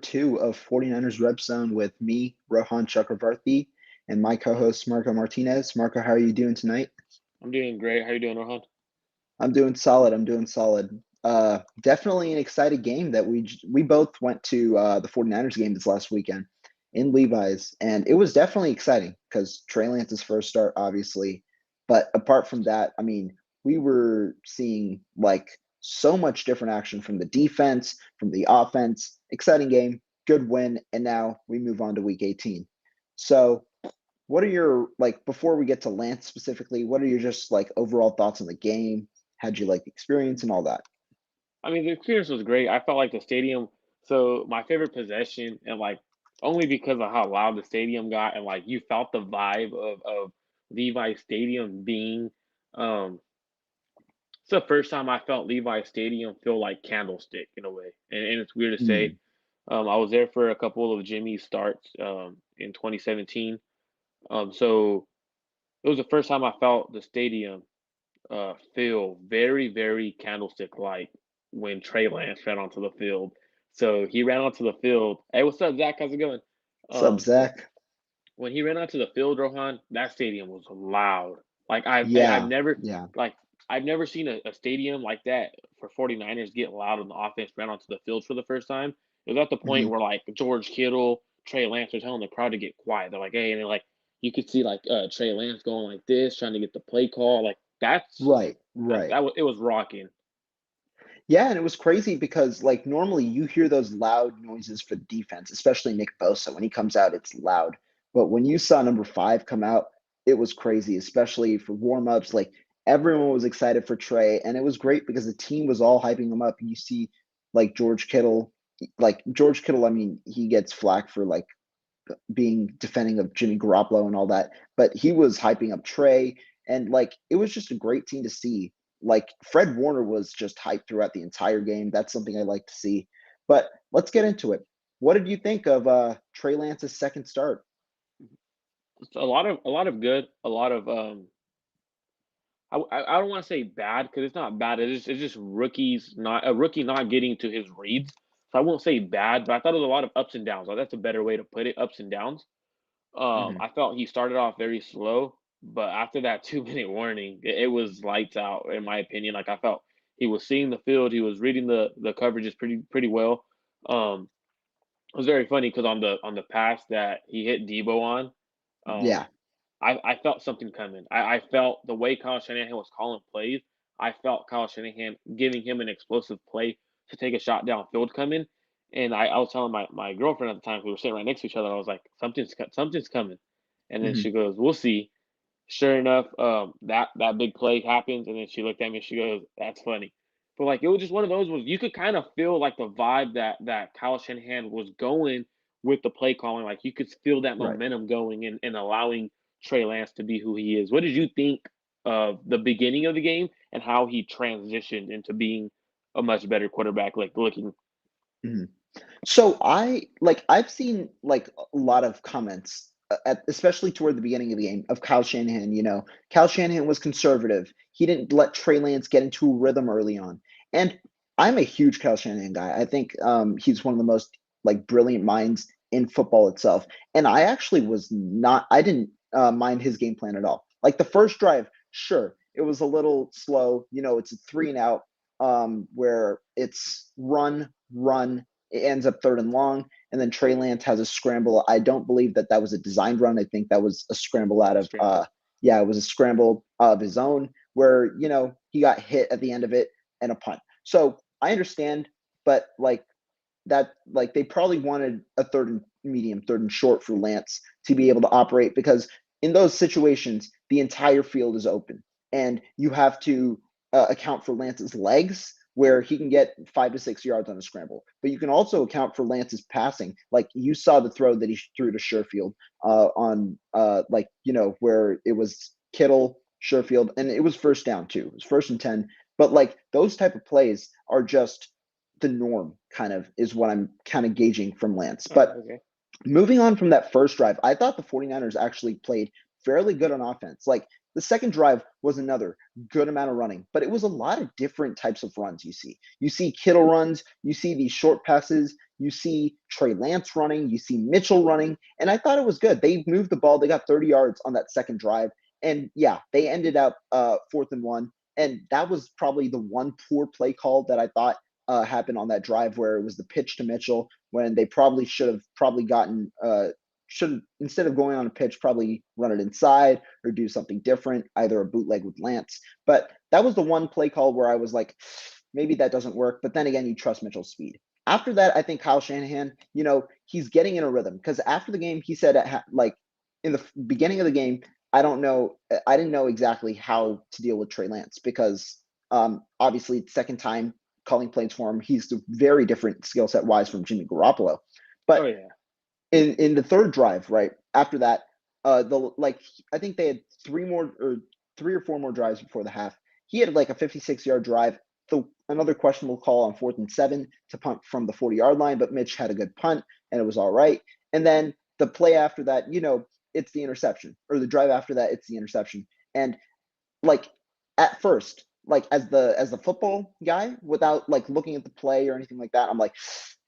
2 of 49ers RedZone with me, Rohan Chakravarthi, and my co-host Marco Martinez. Marco, how are you doing tonight? I'm doing great. How you doing, Rohan? I'm doing solid. I'm doing solid. Definitely an exciting game that we both went to the 49ers game this last weekend in Levi's, and it was definitely exciting because Trey Lance's first start, obviously. But apart from that, I mean, we were seeing like so much different action from the defense, from the offense. Exciting game, good win, and now we move on to week 18. So what are your like before we get to Lance specifically, what are your just like overall thoughts on the game? How'd you like the experience and all that? I mean, the experience was great. I felt like the stadium. So my favorite possession, and like only because of how loud the stadium got, and like you felt the vibe of Levi Stadium being. Um, it's the first time I felt Levi Stadium feel like Candlestick in a way, and it's weird to say. Mm, I was there for a couple of Jimmy's starts in 2017. So it was the first time I felt the stadium feel very, very candlestick like when Trey Lance ran onto the field. So he ran onto the field. Hey, what's up, Zach? How's it going? sub Um, Zach? when he ran onto the field, Rohan, that stadium was loud. Like I've Yeah, never yeah. like I've never seen a stadium like that for 49ers get loud when the offense ran onto the field for the first time. It was at the point Hmm. where like George Kittle, Trey Lance were telling the crowd to get quiet. They're like, hey, and they're like you could see like Trey Lance going like this, trying to get the play call. Like Right, right. it was rocking. Yeah, and it was crazy because like normally you hear those loud noises for defense, especially Nick Bosa. When he comes out, it's loud. But when you saw number 5 come out, it was crazy, especially for warm-ups. Like everyone was excited for Trey, and it was great because the team was all hyping him up. And you see like George Kittle, I mean, he gets flack for like being defending of Jimmy Garoppolo and all that, but he was hyping up Trey, and like it was just a great team to see. Like Fred Warner was just hyped throughout the entire game. That's something I like to see. But let's get into it. What did you think of Trey Lance's second start? It's a lot of good, a lot of I don't want to say bad because it's not bad. It's just rookies not a rookie not getting to his reads. So I won't say bad, but I thought it was a lot of ups and downs. Like that's a better way to put it, ups and downs. Hmm. I felt he started off very slow, but after that 2 minute warning, it was lights out in my opinion. Like I felt he was seeing the field, he was reading the coverages pretty well. Um, it was very funny because on the pass that he hit Debo on, um, Yeah. I felt something coming. I felt the way Kyle Shanahan was calling plays. I felt Kyle Shanahan giving him an explosive play to take a shot downfield coming. And I was telling my girlfriend at the time, we were sitting right next to each other. I was like, something's coming. And then Hmm. she goes, we'll see. Sure enough, that big play happens, and then she looked at me. And she goes, "That's funny," but like it was just one of those was you could kind of feel like the vibe that Kyle Shanahan was going with the play calling. Like you could feel that Right. momentum going and allowing Trey Lance to be who he is. What did you think of the beginning of the game and how he transitioned into being a much better quarterback? Like looking, Hmm. So I've seen like a lot of comments especially toward the beginning of the game of Kyle Shanahan. Kyle Shanahan was conservative. He didn't let Trey Lance get into a rhythm early on. And I'm a huge Kyle Shanahan guy. I think he's one of the most like brilliant minds in football itself. And I didn't mind his game plan at all. Like the first drive, sure, it was a little slow. It's a 3 and out where it's run, it ends up third and long, and then Trey Lance has a scramble. I don't believe that was a designed run. I think that was a scramble out of scramble. yeah, it was a scramble of his own where he got hit at the end of it and a punt. So I understand, but like they probably wanted a third and medium, third and short for Lance to be able to operate because in those situations the entire field is open and you have to account for Lance's legs where he can get 5 to 6 yards on a scramble. But you can also account for Lance's passing. Like you saw the throw that he threw to Sherfield on where it was Kittle, Sherfield, and it was first down too. It was 1st and 10. But like those type of plays are just the norm, kind of is what I'm kind of gauging from Lance. Oh, But okay. moving on from that first drive, I thought the 49ers actually played fairly good on offense. Like the second drive was another good amount of running, but it was a lot of different types of runs you see. You see Kittle runs, you see these short passes, You see Trey Lance running, you see Mitchell running, and I thought it was good. They moved the ball. They got 30 yards on that second drive. And yeah, they ended up 4th and 1. And that was probably the one poor play call that I thought happened on that drive, where it was the pitch to Mitchell when they probably should have probably gotten should, instead of going on a pitch, probably run it inside or do something different, either a bootleg with Lance. But that was the one play call where I was like, maybe that doesn't work. But then again, you trust Mitchell's speed. After that, I think Kyle Shanahan, he's getting in a rhythm, because after the game, he said in the beginning of the game, I didn't know exactly how to deal with Trey Lance, because obviously second time calling plays for him, he's a very different skill set wise from Jimmy Garoppolo. But Oh yeah. in the third drive, right after that, I think they had three or four more drives before the half. He had like a 56-yard drive. So another questionable call on 4th and 7 to punt from the 40-yard line, but Mitch had a good punt and it was all right. And then the play after that, it's the interception, or the drive after that, it's the interception. And like at first, like as the football guy, without like looking at the play or anything like that, I'm like,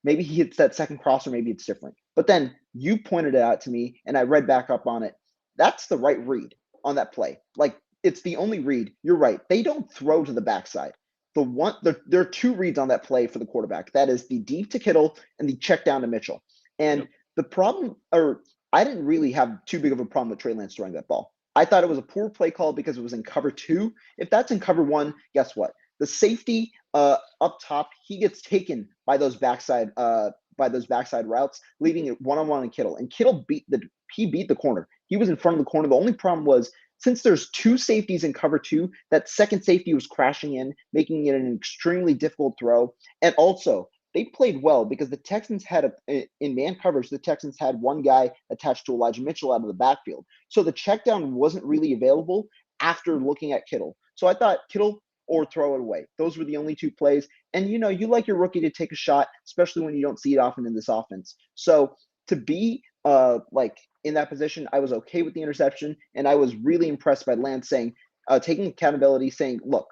maybe he hits that second cross, or maybe it's different. But then you pointed it out to me, and I read back up on it. That's the right read on that play. Like, it's the only read. You're right. They don't throw to the backside. There are two reads on that play for the quarterback. That is the deep to Kittle and the check down to Mitchell. And Yep. the problem, or I didn't really have too big of a problem with Trey Lance throwing that ball. I thought it was a poor play call because it was in cover 2. If that's in cover 1, guess what? The safety up top, he gets taken by those backside routes, leaving it one-on-one in Kittle. And Kittle beat the corner. He was in front of the corner. The only problem was, since there's two safeties in cover 2, that second safety was crashing in, making it an extremely difficult throw. And also, they played well because the Texans had in man coverage, the Texans had one guy attached to Elijah Mitchell out of the backfield. So the check down wasn't really available after looking at Kittle. So I thought Kittle or throw it away. Those were the only two plays. And you like your rookie to take a shot, especially when you don't see it often in this offense. So to be in that position, I was okay with the interception, and I was really impressed by Lance taking accountability, saying, look,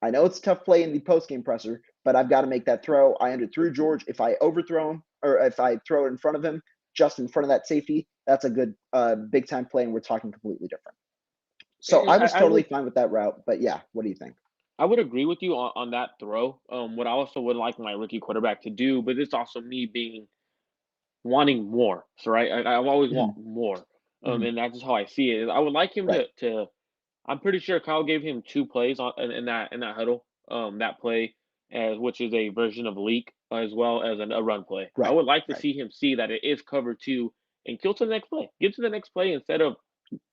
I know it's a tough play in the post-game presser, but I've got to make that throw. I underthrew George. If I overthrow him, or if I throw it in front of him, just in front of that safety, that's a good big-time play, and we're talking completely different. So I was I totally would fine with that route. But yeah, what do you think? I would agree with you on that throw. What I also would like my rookie quarterback to do, but it's also me being wanting more. So right, I always want Mhm, more. mhm. And that's just how I see it. I would like him Right, to. I'm pretty sure Kyle gave him 2 plays in that huddle. That play, which is a version of leak, as well as a run play. I right, would like to right, see him see that it is cover 2 and kill to the next play. Get to the next play instead of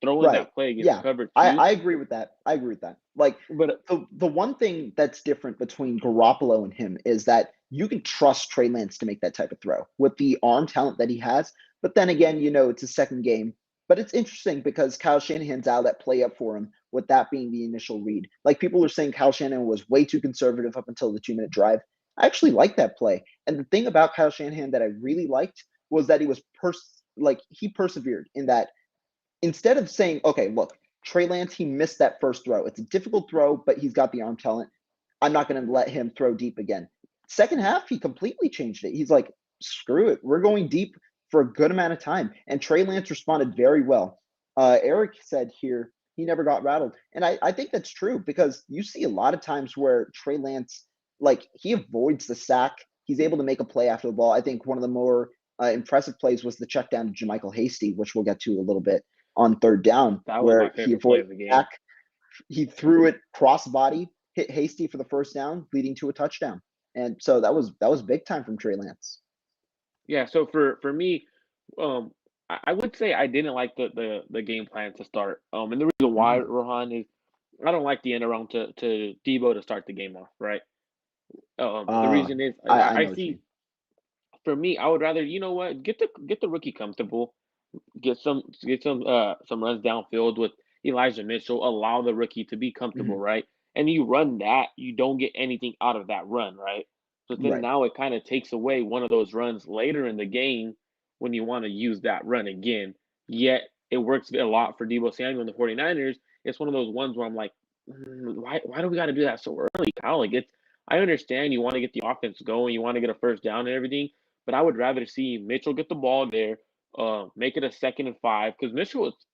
throwing right. that play against Yeah, cover I, 2. I agree with that. I agree with that. Like But the one thing that's different between Garoppolo and him is that you can trust Trey Lance to make that type of throw with the arm talent that he has. But then again, it's a second game. But it's interesting because Kyle Shanahan's out that play up for him, with that being the initial read. Like, people are saying Kyle Shanahan was way too conservative up until the 2-minute drive. I actually like that play. And the thing about Kyle Shanahan that I really liked was that he persevered in that. Instead of saying, okay, look, Trey Lance, he missed that first throw. It's a difficult throw, but he's got the arm talent. I'm not going to let him throw deep again. Second half, he completely changed it. He's like, screw it. We're going deep for a good amount of time. And Trey Lance responded very well. Eric said here, he never got rattled. And I think that's true, because you see a lot of times where Trey Lance, he avoids the sack. He's able to make a play after the ball. I think one of the more impressive plays was the check down to JaMychal Hasty, which we'll get to a little bit on third down, that was my where he favorite play avoided of the the game. sack. He threw it cross body, hit Hasty for the first down, leading to a touchdown. And so that was big time from Trey Lance. Yeah, so for me, um, I would say I didn't like the game plan to start. And the reason why, Mhm. Rohan, is I don't like the end around to Debo to start the game off, right? The Uh, reason is I I know what you see, mean. for me, I would rather, what, get the rookie comfortable, get some runs downfield with Elijah Mitchell, allow the rookie to be comfortable, Mhm. right? And you run that, you don't get anything out of that run, right? But then Right. now it kind of takes away one of those runs later in the game when you want to use that run again. Yet it works a lot for Debo Samuel and the 49ers. It's one of those ones where I'm like, why do we got to do that so early, Kyle? Like, I understand you want to get the offense going, you want to get a first down and everything, but I would rather see Mitchell get the ball there, make it a 2nd and 5 because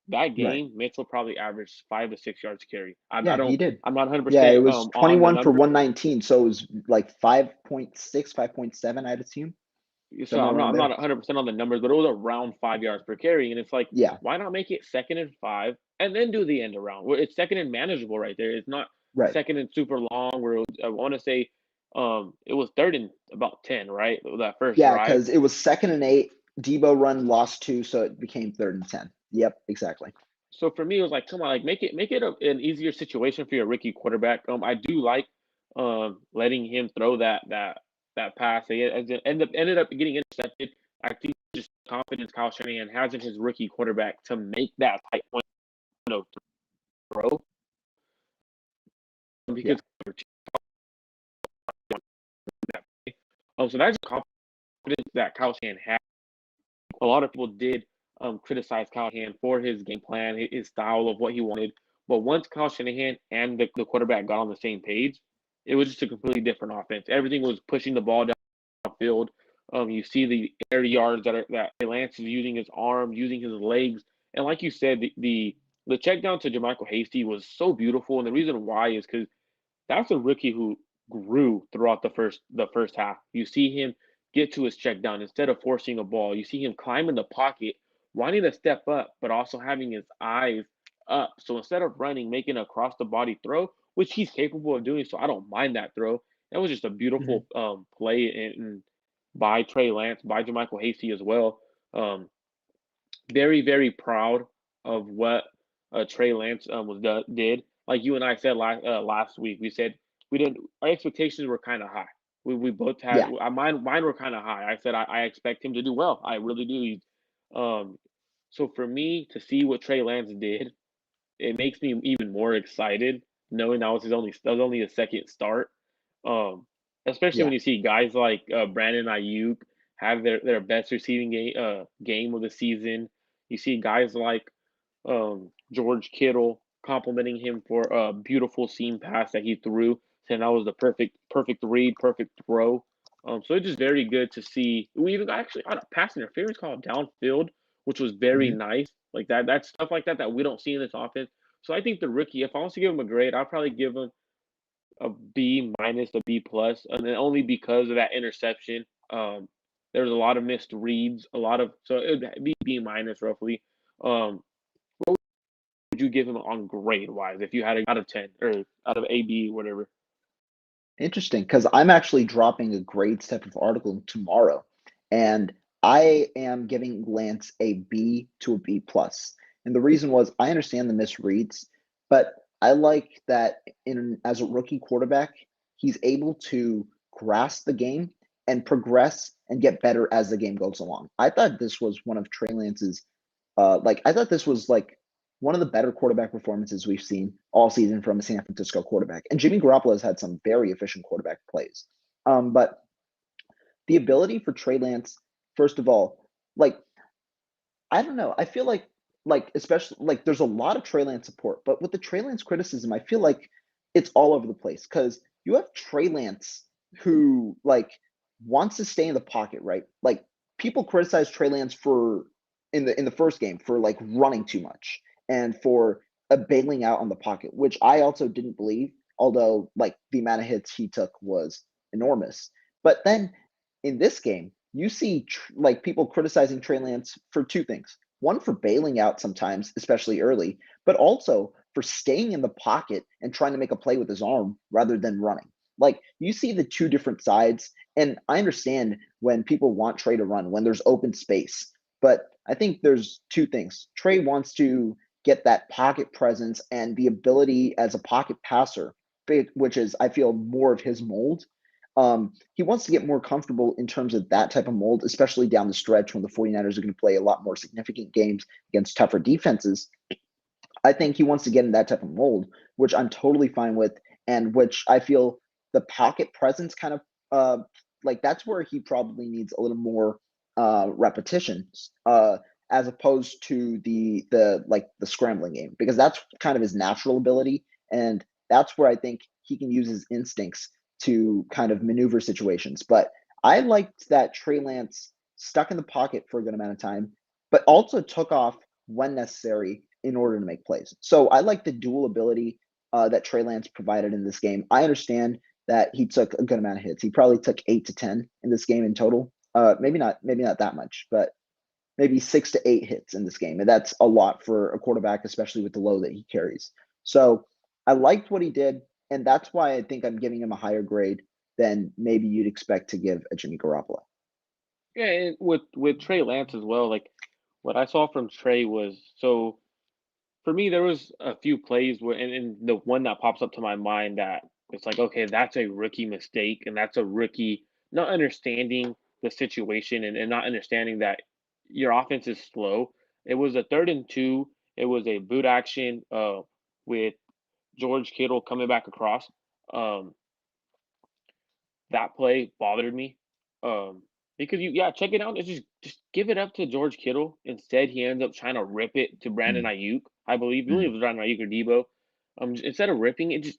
that Right. game, Mitchell probably averaged 5 to 6 yards carry. I Yeah, he don't did. I'm not Yeah, it 100% was on the 21 for numbers. 119, so it was like 5.6, 5.7, I'd assume, So somewhere around I'm not there. 100% on the numbers, but it was around 5 yards per carry, and it's like, Yeah, why not make it 2nd and 5 and then do the end around? Where it's 2nd and manageable right there. It's not right. 2nd and super long where I want to say it was 3rd and about 10, right? That first Yeah, drive. because it was 2nd and 8. Debo run lost 2, so it became 3rd and 10. Yep, exactly. So for me, it was like, come on, like make it an easier situation for your rookie quarterback. I do like letting him throw that pass. Ended up getting intercepted. I think just confidence Kyle Shanahan has in his rookie quarterback to make that type point of throw Yeah. because so that's confidence that Kyle Shanahan has. A lot of people did criticize Kyle Shanahan for his game plan, his style of what he wanted. But once Kyle Shanahan and the quarterback got on the same page, it was just a completely different offense. Everything was pushing the ball downfield. You see the air yards that Lance is using his arms, using his legs, and like you said, the check down to Jermichael Hasty was so beautiful. And the reason why is because that's a rookie who grew throughout the first half. You see him get to his check down instead of forcing a ball. You see him climb in the pocket, wanting to step up, but also having his eyes up. So instead of running, making a cross the body throw, which he's capable of doing. So I don't mind that throw. That was just a Mhm. beautiful play by Trey Lance, by Jermichael Hasty as well. Um, very, very proud of what Trey Lance did. Like you and I said last week, we said we didn't. Our expectations were kind of high. We both had Yeah. mine were kind of high. I said I expect him to do well. I really do. Um, so for me to see what Trey Lance did, it makes me even more excited knowing that was only his second start. Um, Especially when Yeah. you see guys like Brandon Ayuk have their best receiving game of the season. You see guys like George Kittle complimenting him for a beautiful seam pass that he threw, saying that was the perfect read, perfect throw. So it's just very good to see. We even got actually got a pass interference call downfield, which was very Mhm. nice. Like that's stuff like that we don't see in this offense. So I think the rookie, if I was to give him a grade, I'd probably give him a B minus, a B plus, and then only because of that interception. There was a lot of missed reads, a lot of so it would be B minus roughly. What would you give him on grade wise if you had a out of 10 or out of A B whatever? Interesting, because I'm actually dropping a grades type of article tomorrow, and I am giving Lance a B to a B plus. And the reason was I understand the misreads, but I like that in as a rookie quarterback, he's able to grasp the game and progress and get better as the game goes along. I thought this was one of Trey Lance's I thought this was like one of the better quarterback performances we've seen all season from a San Francisco quarterback. And Jimmy Garoppolo has had some very efficient quarterback plays. But the ability for Trey Lance, first of all, like I don't know, I feel like especially like there's a lot of Trey Lance support, but with the Trey Lance criticism, I feel like it's all over the place because you have Trey Lance who wants to stay in the pocket, right? Like people criticize Trey Lance for in the first game for like running too much and for bailing out on the pocket, which I also didn't believe, although like the amount of hits he took was enormous. But then in this game, you see like people criticizing Trey Lance for two things. One for bailing out sometimes, especially early, but also for staying in the pocket and trying to make a play with his arm rather than running. Like you see the two different sides, and I understand when people want Trey to run when there's open space, but I think there's two things. Trey wants to get that pocket presence and the ability as a pocket passer, which is I feel more of his mold. He wants to get more comfortable in terms of that type of mold, especially down the stretch when the 49ers are going to play a lot more significant games against tougher defenses. I think he wants to get in that type of mold, which I'm totally fine with, and which I feel the pocket presence kind of that's where he probably needs a little more repetitions as opposed to the scrambling game because that's kind of his natural ability, and that's where I think he can use his instincts to kind of maneuver situations. But I liked that Trey Lance stuck in the pocket for a good amount of time, but also took off when necessary in order to make plays. So I like the dual ability that Trey Lance provided in this game. I understand that he took a good amount of hits. He probably took 8 to 10 in this game in total. Maybe not that much, but maybe 6 to 8 hits in this game, and that's a lot for a quarterback, especially with the load that he carries. So I liked what he did, and that's why I think I'm giving him a higher grade than maybe you'd expect to give a Jimmy Garoppolo. Yeah, and with Trey Lance as well, like what I saw from Trey was so for me there was a few plays where and the one that pops up to my mind that it's like, okay, that's a rookie mistake and that's a rookie not understanding the situation and not understanding that your offense is slow. It was a 3rd and 2. It was a boot action with George Kittle coming back across. Um, that play bothered me, because check it out. It's just give it up to George Kittle. Instead, he ends up trying to rip it to Brandon Mm, Ayuk. I believe it mm, was Brandon Ayuk or Debo. Instead of ripping it, just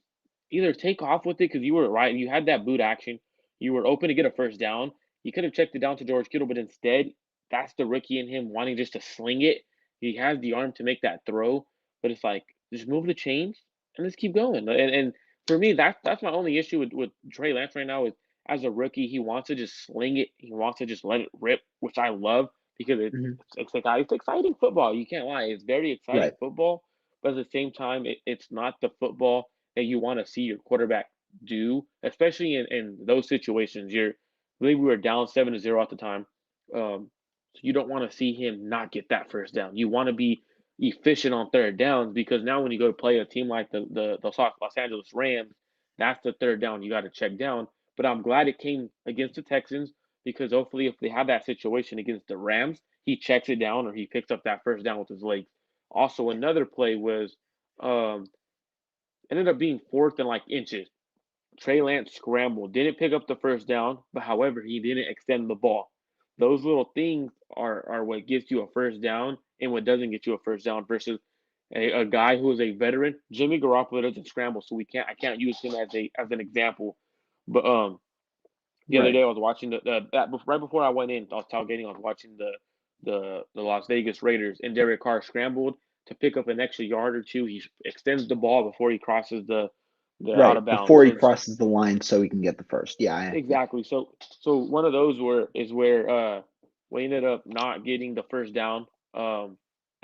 either take off with it because you were right. You had that boot action. You were open to get a first down. You could have checked it down to George Kittle, but instead, that's the rookie in him wanting just to sling it. He has the arm to make that throw, but it's like just move the chains and let's keep going. And for me, that's my only issue with Trey Lance right now is as a rookie, he wants to just sling it. He wants to just let it rip, which I love because mhm. it's exciting football. You can't lie. It's very exciting Right. football, but at the same time, it's not the football that you want to see your quarterback do, especially in those situations. I believe we were down 7-0 at the time. So you don't want to see him not get that first down. You want to be efficient on 3rd downs because now when you go to play a team like the Los Angeles Rams, that's the 3rd down you got to check down. But I'm glad it came against the Texans because hopefully, if they have that situation against the Rams, he checks it down or he picks up that first down with his legs. Also, another play was um, ended up being 4th and like inches. Trey Lance scrambled, didn't pick up the first down, but however, he didn't extend the ball. Those little things are what gets you a first down and what doesn't get you a first down versus a guy who is a veteran. Jimmy Garoppolo doesn't scramble, so I can't use him as an example. But the other Right. day I was watching right before I went in, I was tailgating. I was watching the Las Vegas Raiders, and Derek Carr scrambled to pick up an extra yard or two. He extends the ball before he crosses the out Right. of bounds. Before he So crosses the line so he can get the first. Yeah. exactly. So one of those where we ended up not getting the first down.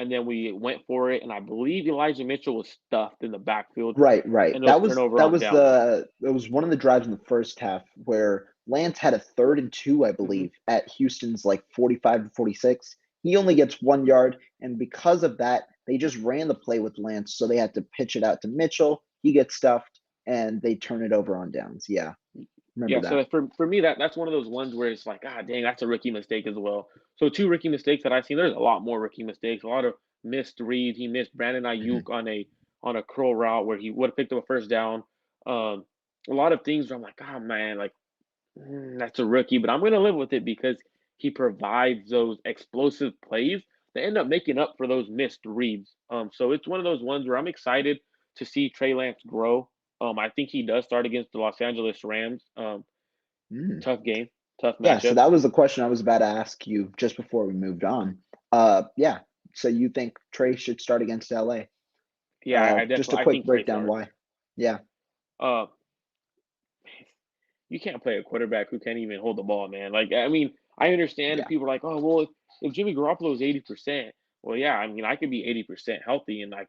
And then we went for it, and I believe Elijah Mitchell was stuffed in the backfield, Right. and it was turnover on downs. It was one of the drives in the first half where Lance had a 3rd and 2, I Hmm. believe, at Houston's like 45 to 46. He only gets 1 yard, and because of that, they just ran the play with Lance, so they had to pitch it out to Mitchell. He gets stuffed, and they turn it over on downs. Yeah, remember Yeah, that. so for me that's one of those ones where it's like, ah, dang, that's a rookie mistake as well. So two rookie mistakes that I've seen. There's a lot more rookie mistakes, a lot of missed reads. He missed Brandon Mhm. Ayuk on a curl route where he would have picked up a first down. Um, a lot of things where I'm like, oh man, like that's a rookie, but I'm gonna live with it because he provides those explosive plays that end up making up for those missed reads. So it's one of those ones where I'm excited to see Trey Lance grow. I think he does start against the Los Angeles Rams. Mm. Tough game, tough Yeah, so matchup. that was the question I was about to ask you just before we moved on. Yeah, so you think Trey should start against LA? Yeah, I Just a definitely I quick think Trey breakdown starts. why. Yeah, Uh, you can't play a quarterback who can't even hold the ball, man. Like, I mean, I understand if yeah. people are like, oh, well, if Jimmy Garoppolo is 80%, well, yeah, I mean, I could be 80% healthy and I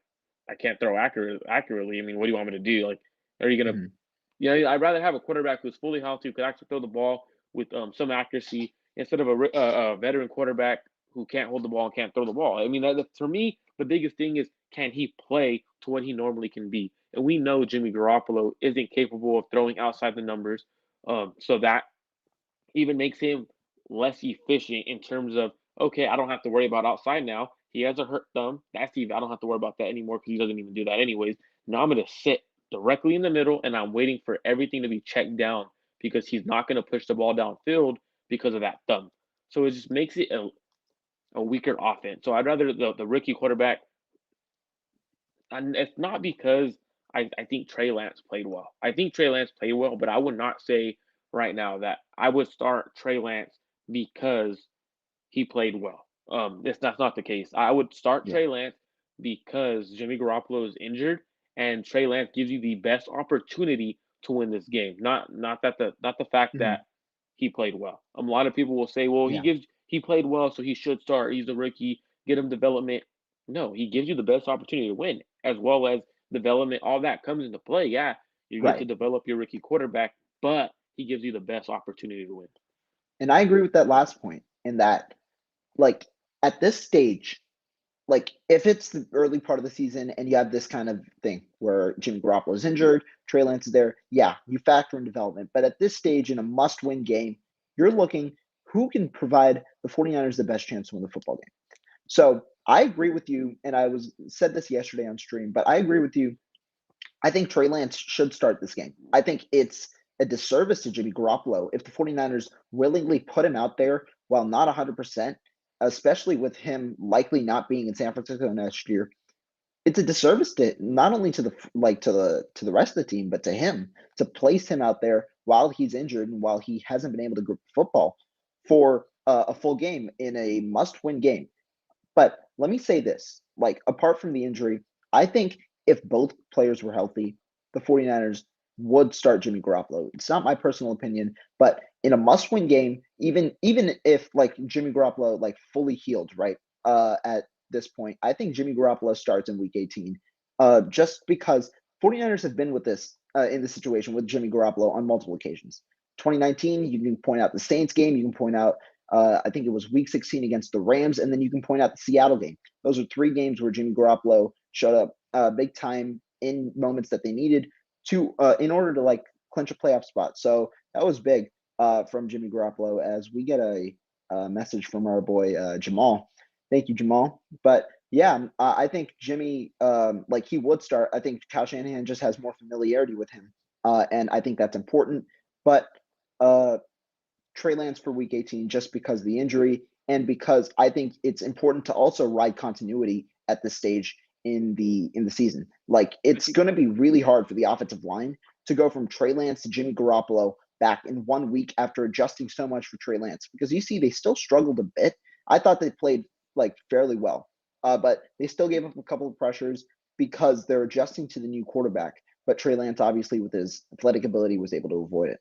can't throw accurately. I mean, what do you want me to do? Like, are you gonna? Mhm. I'd rather have a quarterback who's fully healthy, who could actually throw the ball with some accuracy instead of a veteran quarterback who can't hold the ball and can't throw the ball. I mean, for me, the biggest thing is can he play to what he normally can be? And we know Jimmy Garoppolo isn't capable of throwing outside the numbers. So that even makes him less efficient in terms of okay, I don't have to worry about outside now. He has a hurt thumb. That's even I don't have to worry about that anymore because he doesn't even do that anyways. Now I'm gonna sit directly in the middle and I'm waiting for everything to be checked down because he's not gonna push the ball downfield because of that thumb. So it just makes it a weaker offense. So I'd rather the rookie quarterback, and it's not because I think Trey Lance played well. I think Trey Lance played well, but I would not say right now that I would start Trey Lance because he played well. That's not the case. I would start Yeah. Trey Lance because Jimmy Garoppolo is injured, and Trey Lance gives you the best opportunity to win this game. Not the fact Mhm. that he played well. A lot of people will say, "Well, Yeah. he played well, so he should start. He's a rookie. Get him development." No, he gives you the best opportunity to win, as well as development. All that comes into play. Yeah, you get to Right. develop your rookie quarterback, but he gives you the best opportunity to win. And I agree with that last point in that, like, at this stage, like, if it's the early part of the season and you have this kind of thing where Jimmy Garoppolo is injured, Trey Lance is there, yeah, you factor in development. But at this stage in a must-win game, you're looking who can provide the 49ers the best chance to win the football game. So I agree with you, and I was said this yesterday on stream, but I agree with you. I think Trey Lance should start this game. I think it's a disservice to Jimmy Garoppolo if the 49ers willingly put him out there while not 100%, especially with him likely not being in San Francisco next year. It's a disservice to not only to the rest of the team, but to him to place him out there while he's injured and while he hasn't been able to grip football for a full game in a must-win game. But let me say this, like, apart from the injury, I think if both players were healthy, the 49ers would start Jimmy Garoppolo. It's not my personal opinion, but in a must-win game, even if like Jimmy Garoppolo like fully healed, right? At this point, I think Jimmy Garoppolo starts in week 18. Just because 49ers have been with this in this situation with Jimmy Garoppolo on multiple occasions. 2019, you can point out the Saints game, you can point out I think it was week 16 against the Rams, and then you can point out the Seattle game. Those are three games where Jimmy Garoppolo showed up big time in moments that they needed to in order to like clinch a playoff spot. So that was big from Jimmy Garoppolo. As we get a message from our boy Jamal. Thank you, Jamal. But yeah, I think Jimmy, like he would start. I think Kyle Shanahan just has more familiarity with him, and I think that's important. But uh, Trey Lance for week 18 just because of the injury and because I think it's important to also ride continuity at this stage in the season. Like I it's think going to be really hard for the offensive line to go from Trey Lance to Jimmy Garoppolo back in 1 week after adjusting so much for Trey Lance because you see they still struggled a bit. I thought they played like fairly well, but they still gave up a couple of pressures because they're adjusting to the new quarterback. But Trey Lance, obviously, with his athletic ability, was able to avoid it.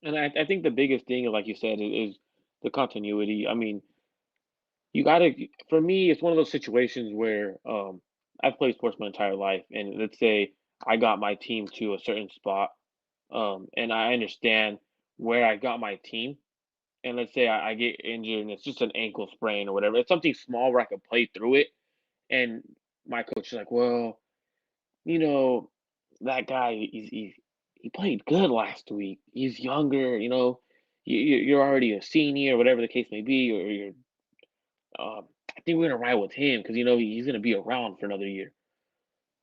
And I think the biggest thing, like you said, is the continuity. I mean, you gotta for me, it's one of those situations where I've played sports my entire life, and let's say I got my team to a certain spot, and I understand where I got my team, and let's say I get injured and it's just an ankle sprain or whatever. It's something small where I could play through it, and my coach is like, "Well, you know, that guy, he played good last week. He's younger, you're already a senior, whatever the case may be, or you're, I think we're gonna ride with him because he's gonna be around for another year."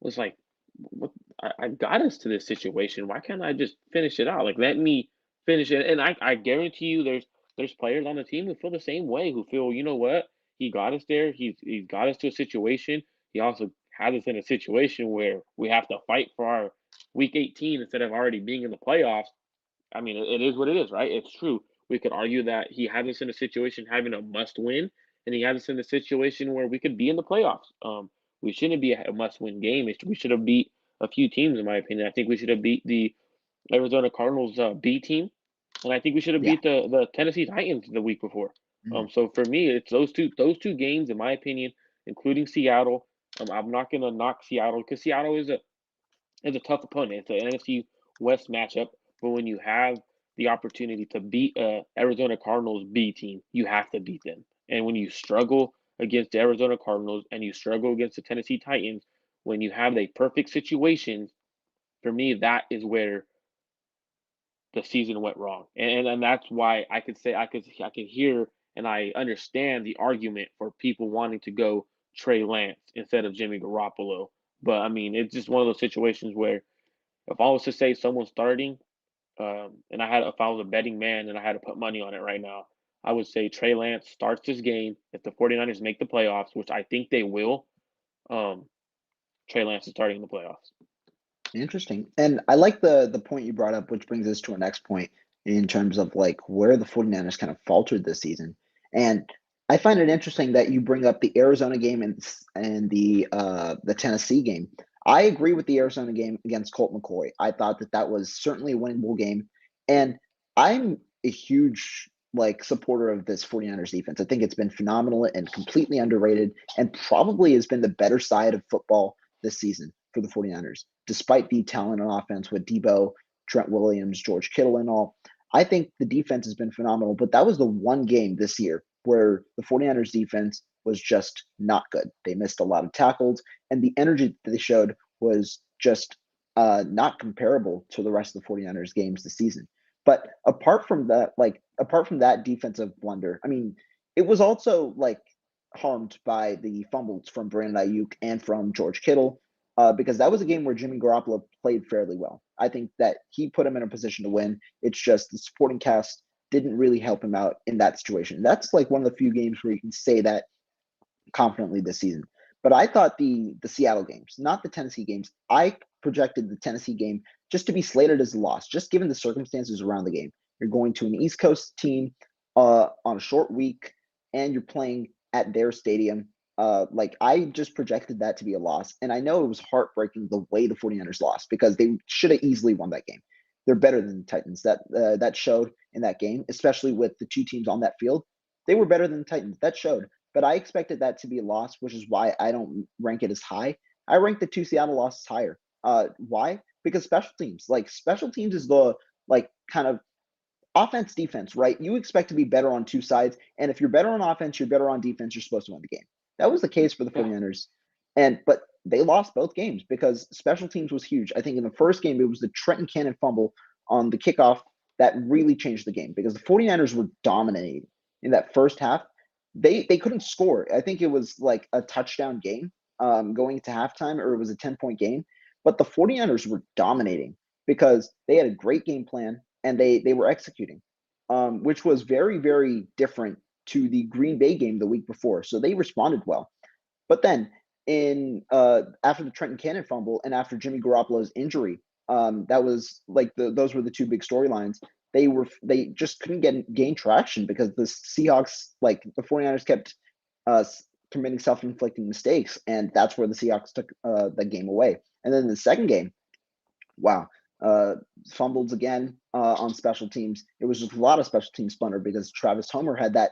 Was like, what? I got us to this situation. Why can't I just finish it out? Like, let me finish it. And I guarantee you, there's players on the team who feel the same way. Who feel, you know what? He got us there. He's got us to a situation. He also has us in a situation where we have to fight for our week 18 instead of already being in the playoffs. I mean, it is what it is, right? It's true. We could argue that he had us in a situation having a must win, and he had us in a situation where we could be in the playoffs. We shouldn't be a must win game. We should have beat a few teams, in my opinion. I think we should have beat the Arizona Cardinals B team, and I think we should have Yeah. beat the Tennessee Titans the week before. Mhm. So for me, it's those two games, in my opinion, including Seattle. I'm not gonna knock Seattle because Seattle is a tough opponent. It's an NFC West matchup, but when you have the opportunity to beat a Arizona Cardinals B team, you have to beat them. And when you struggle against the Arizona Cardinals and you struggle against the Tennessee Titans, when you have a perfect situation, for me, that is where the season went wrong. And that's why I could hear and I understand the argument for people wanting to go Trey Lance instead of Jimmy Garoppolo. But I mean, it's just one of those situations where if I was to say someone's starting, and if I was a betting man and I had to put money on it right now, I would say Trey Lance starts this game. If the 49ers make the playoffs, which I think they will, um, Trey Lance is starting in the playoffs. Interesting. And I like the point you brought up, which brings us to our next point, in terms of like where the 49ers kind of faltered this season. And I find it interesting that you bring up the Arizona game and the Tennessee game. I agree with the Arizona game against Colt McCoy. I thought that that was certainly a winnable game, and I'm a huge like supporter of this 49ers defense. I think it's been phenomenal and completely underrated, and probably has been the better side of football this season for the 49ers, despite the talent on offense with Debo, Trent Williams, George Kittle, and all. I think the defense has been phenomenal, but that was the one game this year where the 49ers defense was just not good. They missed a lot of tackles, and the energy that they showed was just not comparable to the rest of the 49ers games this season. But apart from that defensive blunder, I mean, it was also like harmed by the fumbles from Brandon Ayuk and from George Kittle, because that was a game where Jimmy Garoppolo played fairly well. I think that he put him in a position to win. It's just the supporting cast didn't really help him out in that situation. That's like one of the few games where you can say that confidently this season. But I thought the Seattle games, not the Tennessee games, I projected the Tennessee game just to be slated as a loss, just given the circumstances around the game. You're going to an East Coast team on a short week, and you're playing at their stadium. Like I just projected that to be a loss, and I know it was heartbreaking the way the 49ers lost because they should have easily won that game. They're better than the Titans. That showed in that game, especially with the two teams on that field. They were better than the Titans. That showed. But I expected that to be a loss, which is why I don't rank it as high. I rank the two Seattle losses higher. Why? Because special teams is the like kind of offense defense, right? You expect to be better on two sides, and if you're better on offense, you're better on defense, you're supposed to win the game. That was the case for the Yeah. 49ers. But they lost both games because special teams was huge. I think in the first game it was the Trenton Cannon fumble on the kickoff that really changed the game because the 49ers were dominating in that first half. They couldn't score. I think it was like a touchdown game going to halftime, or it was a 10-point game. But the 49ers were dominating because they had a great game plan and they were executing, which was very, very different to the Green Bay game the week before. So they responded well. But then in after the Trenton Cannon fumble and after Jimmy Garoppolo's injury, that was like those were the two big storylines. They just couldn't gain traction because the Seahawks, like the 49ers, kept uh, committing self-inflicting mistakes, and that's where the Seahawks took the game away. And then the second game, wow, uh, fumbled again on special teams. It was just a lot of special team splendor because Travis Homer had that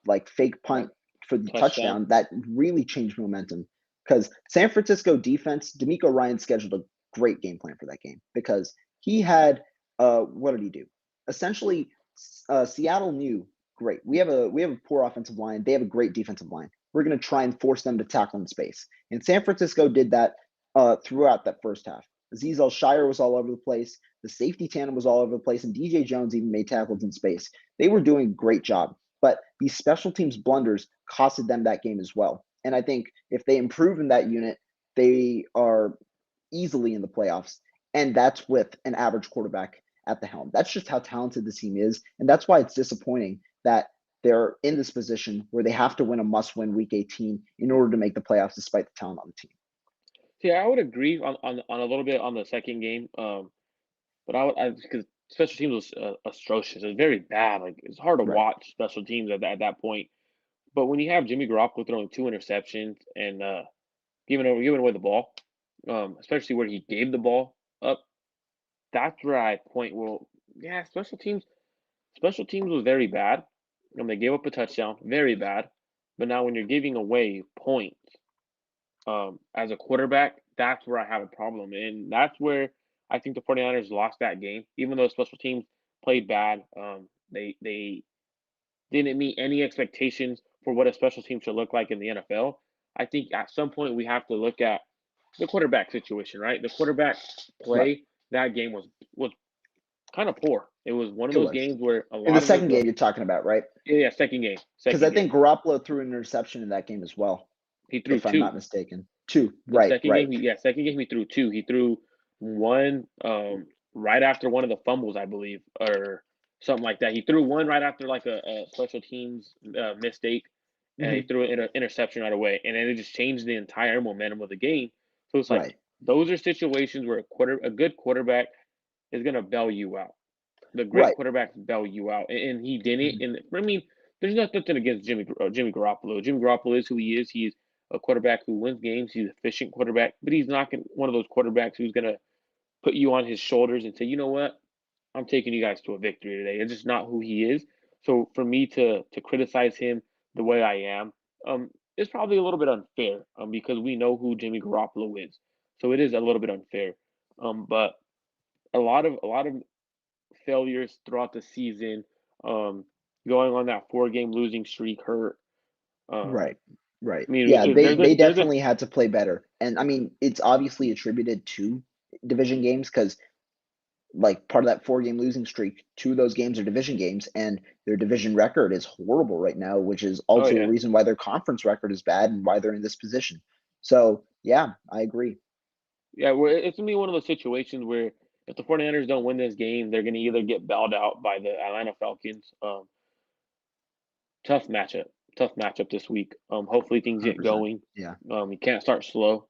like fake punt for the Touchdown. touchdown that really changed momentum. Because San Francisco defense, D'Amico Ryan scheduled a great game plan for that game because he had what did he do? Essentially, Seattle knew great. We have a poor offensive line. They have a great defensive line. We're going to try and force them to tackle in space. And San Francisco did that throughout that first half. Azeez Shire was all over the place. The safety tandem was all over the place, and DJ Jones even made tackles in space. They were doing a great job, but these special teams blunders costed them that game as well. And I think if they improve in that unit, they are easily in the playoffs, and that's with an average quarterback at the helm. That's just how talented the team is, and that's why it's disappointing that they're in this position where they have to win a must-win Week 18 in order to make the playoffs, despite the talent on the team. Yeah, I would agree on a little bit on the second game. But because special teams was atrocious. It's very bad. Like it's hard to Right. watch special teams at that point. But when you have Jimmy Garoppolo throwing two interceptions and giving away the ball, especially where he gave the ball up, that's where I point. Well, yeah, special teams was very bad. They gave up a touchdown, very bad. But now when you're giving away points as a quarterback, that's where I have a problem. And that's where I think the 49ers lost that game. Even though special teams played bad, they didn't meet any expectations for what a special team should look like in the NFL. I think at some point we have to look at the quarterback situation, right? The quarterback Right. play that game was kind of poor. It was one of It those was. games where a In the lot of it second was game you're talking about, right? yeah, second game, Because I second game. think Garoppolo threw an interception in that game as well, He threw if I'm two. not mistaken. Two. The Right, second right. game, second game he threw two. He threw one right after one of the fumbles, I believe, or something like that. He threw one right after like a special teams mistake, and he Hmm. threw an interception right away, and then it just changed the entire momentum of the game. So it's like Right. those are situations where a good quarterback is gonna bail you out. the great Right. quarterbacks bail you out, and he didn't. And I mean, there's nothing against Jimmy Garoppolo. Jimmy Garoppolo is who he is. He's a quarterback who wins games. He's an efficient quarterback, but he's not one of those quarterbacks who's gonna put you on his shoulders and say, you know what, I'm taking you guys to a victory today. It's just not who he is. So for me to criticize him the way I am, it's probably a little bit unfair, because we know who Jimmy Garoppolo is. So it is a little bit unfair. But a lot of failures throughout the season, um, going on that 4 game losing streak hurt. Um, Right. Right. I mean, Yeah, they there's a definitely had to play better. And I mean, it's obviously attributed to division games because like part of that 4 game losing streak, 2 of those games are division games, and their division record is horrible right now, which is oh also a yeah. reason why their conference record is bad and why they're in this position. So yeah, I agree. Yeah, well, it's gonna be one of those situations where if the 49ers don't win this game, they're gonna either get bailed out by the Atlanta Falcons. Tough matchup, tough matchup this week. Hopefully things get 100%. going. Yeah. You can't start slow.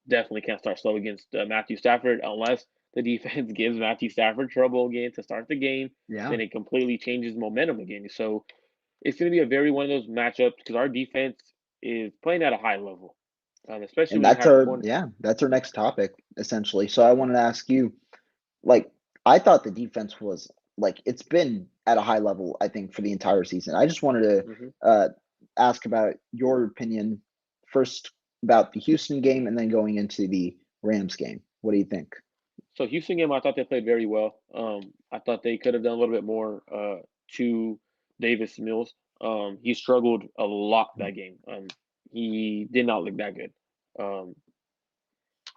Definitely can't start slow against Matthew Stafford unless the defense gives Matthew Stafford trouble again to start the game. Yeah. Then it completely changes momentum again. So it's going to be a very one of those matchups because our defense is playing at a high level, especially And when you that's have our corner. yeah, that's our next topic essentially. So I Mhm, wanted to ask you, like, I thought the defense was like it's been at a high level, I think, for the entire season. I just wanted to mhm. ask about your opinion first about the Houston game and then going into the Rams game. What do you think? So Houston game, I thought they played very well. I thought they could have done a little bit more to Davis Mills. He struggled a lot that game. He did not look that good. Um,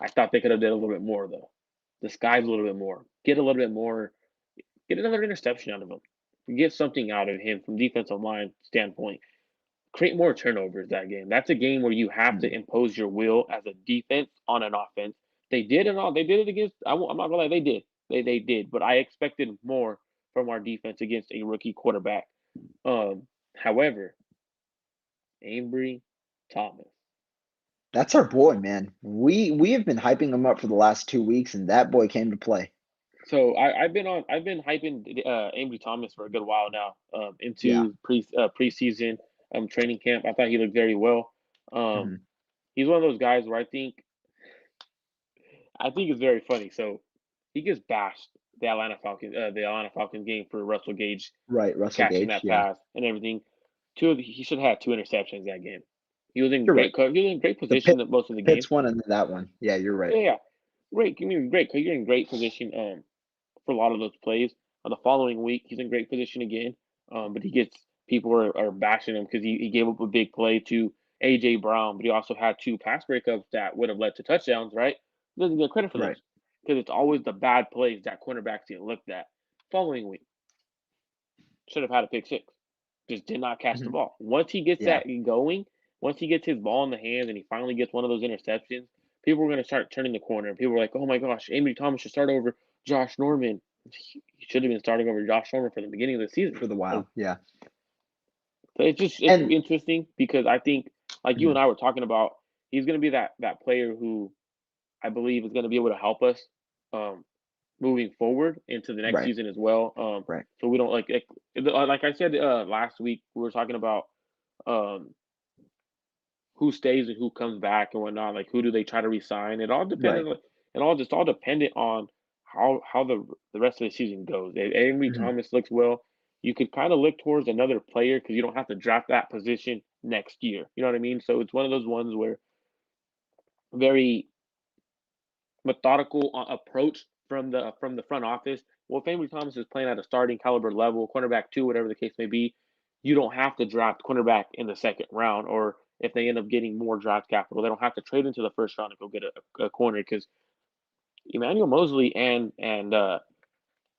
I thought they could have done a little bit more though. Disguise a little bit more. Get a little bit more. Get another interception out of him. Get something out of him from defensive line standpoint. Create more turnovers that game. That's a game where you have to Mm, impose your will as a defense on an offense. They did it all. They did it against. I'm not gonna lie. They did. They did. But I expected more from our defense against a rookie quarterback. However, Ambry Thomas. that's our boy, man. We have been hyping him up for the last 2 weeks, and that boy came to play. So I've been hyping Ambry Thomas for a good while now. Yeah. Into preseason training camp. I thought he looked very well. Um, Mhm. he's one of those guys where I think it's very funny. So he gets bashed the Atlanta Falcons game for Russell Gage Right, Russell catching Gage. that Yeah, pass and everything. He should have had 2 interceptions that game. you're right. He was in great The Pit, position at most of the game. Pitts won in that one. Yeah, you're right. Yeah, yeah, great. I mean, great. You're in great position for a lot of those plays. The following week, he's in great position again. But people are bashing him because he gave up a big play to AJ Brown, but he also had 2 pass breakups that would have led to touchdowns. Right? He doesn't get credit for Right. those because it's always the bad plays that cornerbacks get looked at. Following week, should have had a pick six. Just did not catch the Mhm. ball. Once he gets Yeah. that going, once he gets his ball in the hands and he finally gets one of those interceptions, people are going to start turning the corner. People are like, "Oh my gosh, Amy Thomas should start over Josh Norman. He should have been starting over Josh Norman from the beginning of the season." For the while. Yeah. So it's And interesting because I think, like you and mhm, I were talking about, he's going to be that player who I believe is going to be able to help us um, moving forward into the next right, season as well. right, So we don't like I said last week we were talking about um, who stays and who comes back and whatnot. Like who do they try to resign? right. It all dependent on how the rest of the season goes. If Avery Mhm. Thomas looks well, you could kind of look towards another player because you don't have to draft that position next year. You know what I mean? So it's one of those ones where very methodical approach from the front office. Well, if Avery Thomas is playing at a starting caliber level, cornerback two, whatever the case may be, you don't have to draft cornerback in the second round, or if they end up getting more draft capital, they don't have to trade into the first round to go get a corner because Emmanuel Mosley and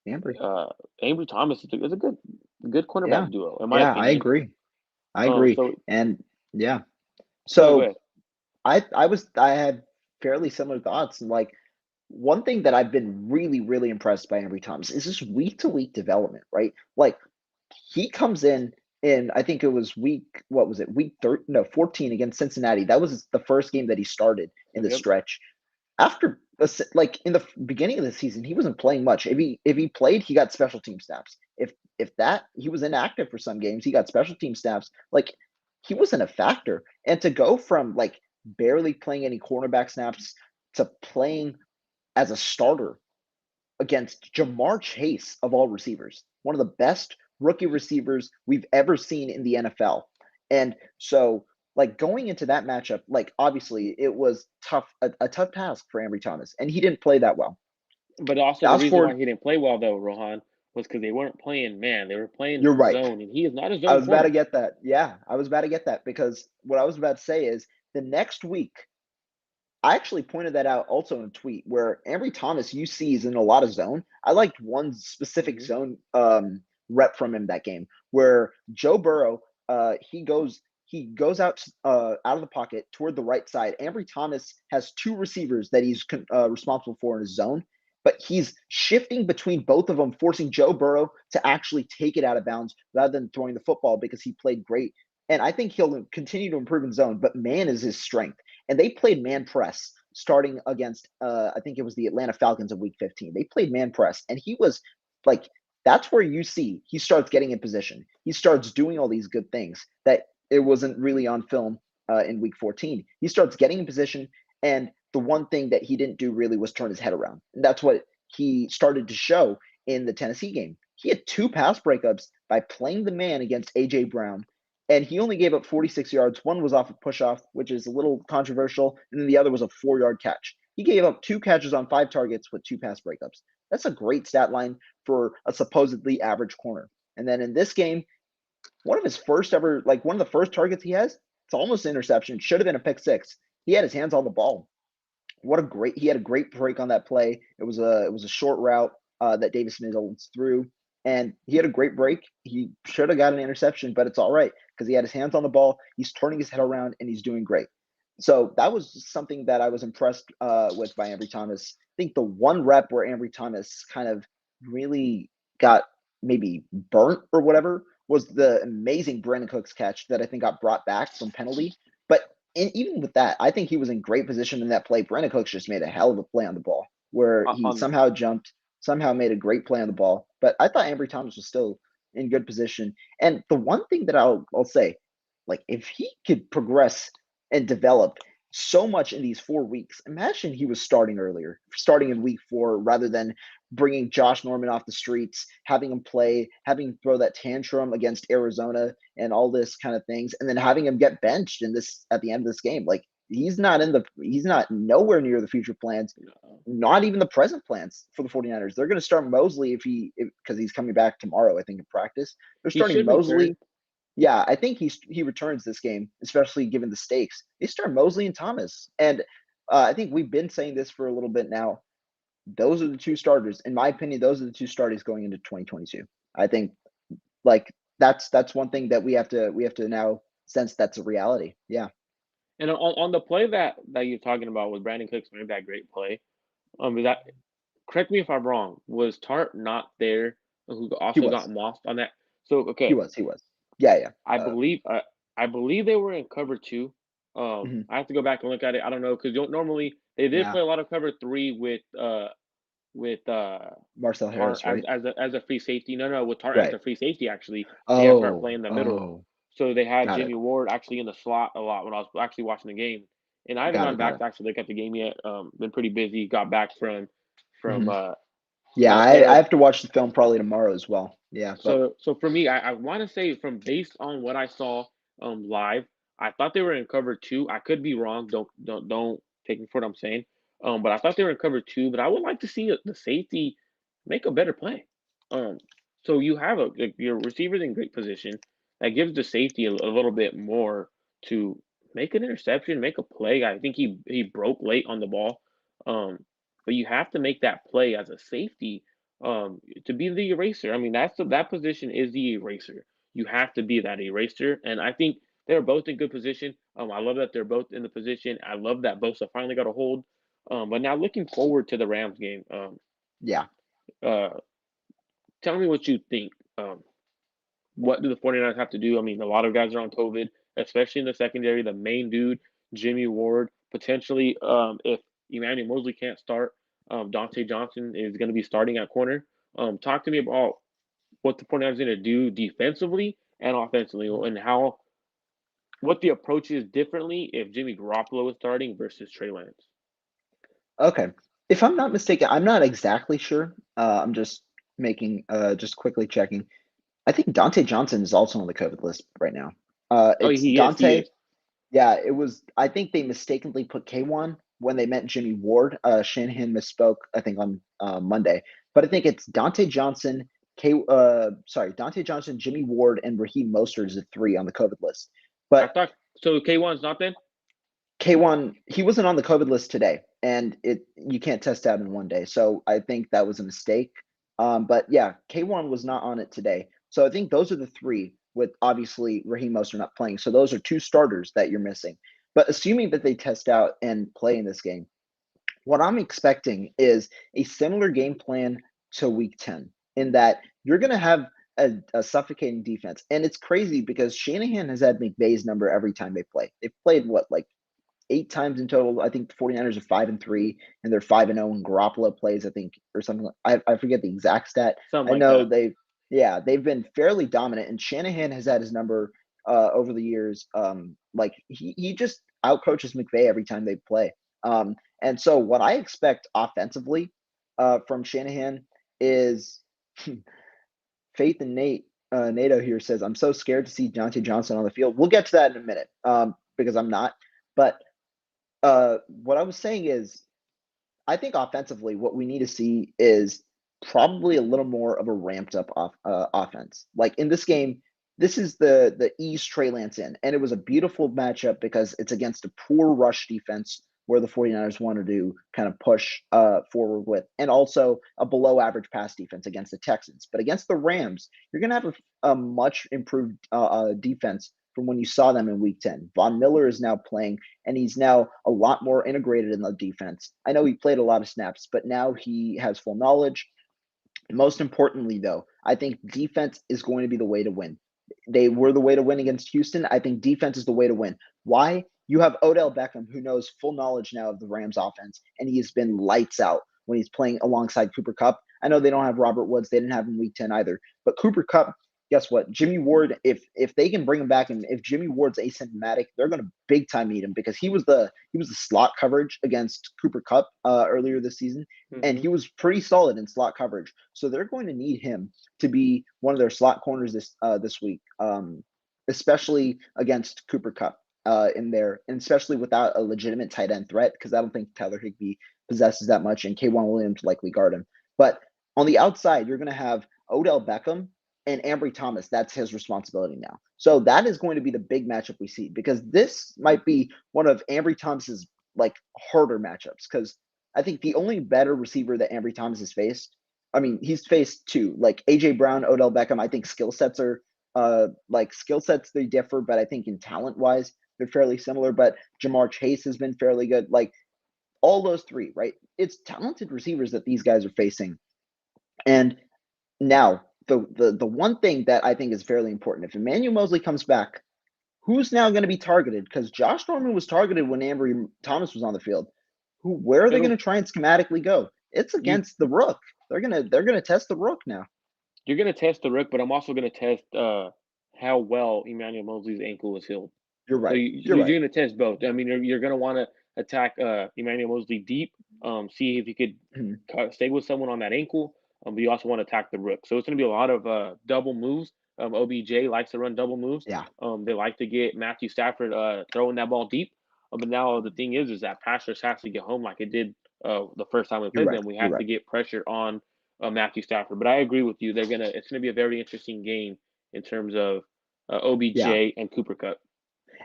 Ambry. uh, Avery Thomas is a good Yeah. cornerback duo in my Yeah, I opinion. agree. I agree. So And yeah. go So ahead. I had fairly similar thoughts. And like one thing that I've been really impressed by Ambry Thomas is this week to week development, right? Like he comes in I think it was week what was it? Week 13 no 14 against Cincinnati. That was the first game that he started in Yep, the yep. stretch. After like in the beginning of the season, he wasn't playing much. If he played, he got special team snaps. If that he was inactive for some games, he got special team snaps. Like he wasn't a factor. And to go from like barely playing any cornerback snaps to playing as a starter against Jamar Chase of all receivers, one of the best rookie receivers we've ever seen in the NFL. And so, like going into that matchup, like obviously it was a tough task for Ambry Thomas, and he didn't play that well. But also the Fast reason why forward, he didn't play well though, Rohan, was because they weren't playing man. They were playing you're right. zone, and he is not a I zone was about to corner. get that. Yeah, I was about to get that because what I was about to say is the next week I actually pointed that out also in a tweet where Ambry Thomas you see is in a lot of zone. I liked one specific Hmm. zone rep from him that game where Joe Burrow he goes out of the pocket toward the right side. Ambry Thomas has two receivers that he's responsible for in his zone, but he's shifting between both of them, forcing Joe Burrow to actually take it out of bounds rather than throwing the football because he played great. And I think he'll continue to improve in zone, but man is his strength. And they played man press starting against I think it was the Atlanta Falcons of week 15. They played man press and he was like that's where you see he starts getting in position. He starts doing all these good things that it wasn't really on film in week 14. He starts getting in position and the one thing that he didn't do really was turn his head around. And that's what he started to show in the Tennessee game. He had two pass breakups by playing the man against AJ Brown and he only gave up 46 yards. One was off a push off, which is a little controversial, and then the other was a 4 yard catch. He gave up two catches on five targets with two pass breakups. That's a great stat line for a supposedly average corner. And then in this game, one of his first ever, like one of the first targets he has, it's almost an interception. Should have been a pick six. He had his hands on the ball. He had a great break on that play. It was a short route that Davis Mills threw, and he had a great break. He should have got an interception, but it's all right because he had his hands on the ball. He's turning his head around and he's doing great. So that was something that I was impressed with by Ambry Thomas. I think the one rep where Ambry Thomas kind of really got maybe burnt or whatever was the amazing Brandon Cooks catch that I think got brought back from penalty. But and even with that, I think he was in great position in that play. Brandon Cooks just made a hell of a play on the ball where he On somehow jumped, somehow made a great play on the ball. But I thought Ambry Thomas was still in good position. And the one thing that I'll say, like if he could progress and develop so much in these 4 weeks, imagine he was starting earlier, starting in week 4 rather than bringing Josh Norman off the streets, having him play, having him throw that tantrum against Arizona and all this kind of things, and then having him get benched in this at the end of this game. Like he's not nowhere near the future plans, not even the present plans for the 49ers. They're going to start Mosley because he's coming back tomorrow, I think, in practice. They're he starting should return. Mosley. Yeah, I think he returns this game, especially given the stakes. They start Mosley and Thomas, and I think we've been saying this for a little bit now. Those are the two starters, in my opinion. Those are the two starters going into 2022. I think like that's one thing that we have to now sense that's a reality. Yeah, And on the play that you're talking about with Brandon Cooks made that great play. Is that correct me if I'm wrong? Was Tart not there? Who he also got was, mossed on that? So he okay, was, he was. Yeah, yeah. I believe I believe they were in cover two. Mhm. I have to go back and look at it. I don't know because normally they did Yeah, play a lot of cover three with Marcel Tart Harris, right? as a free safety. No, with Tart as Right. a free safety actually, they had Tart Oh, playing the middle. oh, So they had got it, Jimmy Ward actually in the slot a lot when I was actually watching the game. And I haven't got gone it, got back it. to actually look at the game yet. Been pretty busy. Got back from Hmm. Yeah, that I there. have to watch the film probably tomorrow as well. Yeah, but So for me, I want to say from based on what I saw live, I thought they were in cover two. I could be wrong. Don't take me for what I'm saying. But I thought they were in cover two. But I would like to see the safety make a better play. Um, so you have your receivers in great position. That gives the safety a little bit more to make an interception, make a play. I think he broke late on the ball. Um, but you have to make that play as a safety to be the eraser. I mean, that position is the eraser. You have to be that eraser, and I think they're both in good position. I love that they're both in the position. I love that Bosa finally got a hold. But now looking forward to the Rams game. yeah. Uh, Tell me what you think. What do the 49ers have to do? I mean, a lot of guys are on COVID, especially in the secondary. The main dude, Jimmy Ward, potentially, if Emmanuel Mosley can't start. Dante Johnson is going to be starting at corner. Talk to me about what the 49ers are going to do defensively and offensively, and what the approach is differently if Jimmy Garoppolo is starting versus Trey Lance. Okay. If I'm not mistaken, I'm not exactly sure. I'm just just quickly checking. I think Dante Johnson is also on the COVID list right now. Oh, It's he is. He Dante. is. Yeah, it was. I think they mistakenly put K1 when they meant Jimmy Ward. Shanahan misspoke, I think, on Monday. But I think it's Dante Johnson, Dante Johnson, Jimmy Ward, and Raheem Mostert is the three on the COVID list. I But thought so. K1's not then. K1, he wasn't on the COVID list today, and you can't test out in one day. So I think that was a mistake. But yeah, K1 was not on it today. So I think those are the three, with obviously Raheem Mostert not playing. So those are two starters that you're missing. But assuming that they test out and play in this game, what I'm expecting is a similar game plan to Week 10, in that you're going to have a suffocating defense. And it's crazy because Shanahan has had McVay's number every time they play. They've played what, like 8 times in total. I think the 49ers are 5-3, and they're 5-0 and Garoppolo plays, I think, or something. I forget the exact stat. Something I like know that. they've been fairly dominant, and Shanahan has had his number over the years. Like he just outcoaches McVay every time they play. And so what I expect offensively from Shanahan is Faith in NATO here says, I'm so scared to see Dante Johnson on the field. We'll get to that in a minute because I'm not. But what I was saying is, I think offensively, what we need to see is probably a little more of a ramped up offense. Like in this game, this is the ease Trey Lance in, and it was a beautiful matchup because it's against a poor rush defense where the 49ers wanted to kind of push forward with, and also a below average pass defense against the Texans. But against the Rams, you're going to have a much improved defense from when you saw them in Week 10. Von Miller is now playing, and he's now a lot more integrated in the defense. I know he played a lot of snaps, but now he has full knowledge. Most importantly, though, I think defense is going to be the way to win. They were the way to win against Houston. I think defense is the way to win. Why? You have Odell Beckham, who knows full knowledge now of the Rams offense, and he has been lights out when he's playing alongside Cooper Kupp. I know they don't have Robert Woods. They didn't have him Week 10 either. But Cooper Kupp, guess what? Jimmy Ward, if they can bring him back, and if Jimmy Ward's asymptomatic, they're going to big time need him, because he was the slot coverage against Cooper Kupp earlier this season, and Mm-hmm. he was pretty solid in slot coverage. So they're going to need him to be one of their slot corners this week, especially against Cooper Kupp in there, and especially without a legitimate tight end threat, because I don't think Tyler Higbee possesses that much, and K'Wan Williams likely guard him. But on the outside, you're going to have Odell Beckham and Ambry Thomas. That's his responsibility now. So that is going to be the big matchup we see, because this might be one of Ambry Thomas's like harder matchups, because I think the only better receiver that Ambry Thomas has faced, I mean, he's faced two, like AJ Brown, Odell Beckham. I think skill sets they differ, but I think in talent wise they're fairly similar. But Jamar Chase has been fairly good. Like all those three, right? It's talented receivers that these guys are facing. And now the one thing that I think is fairly important, if Emmanuel Mosley comes back, who's now going to be targeted? Because Josh Norman was targeted when Ambry Thomas was on the field. Where are they going It'll to try and schematically go? It's you against the Rook. They're gonna test the Rook now. you're gonna test the Rook, but I'm also gonna test how well Emmanuel Mosley's ankle is healed. You're So right. You're you're right. going to test both. I mean, you're going to want to attack Emmanuel Mosley deep, see if you could Mhm. stay with someone on that ankle, but you also want to attack the rook. So it's going to be a lot of double moves. OBJ likes to run double moves. Yeah, They like to get Matthew Stafford throwing that ball deep. But now the thing is that pass rush has to get home like it did the first time we you're played right. them. We You're have to right. get pressure on Matthew Stafford. But I agree with you. It's gonna be a very interesting game in terms of Yeah. OBJ and Cooper Cup.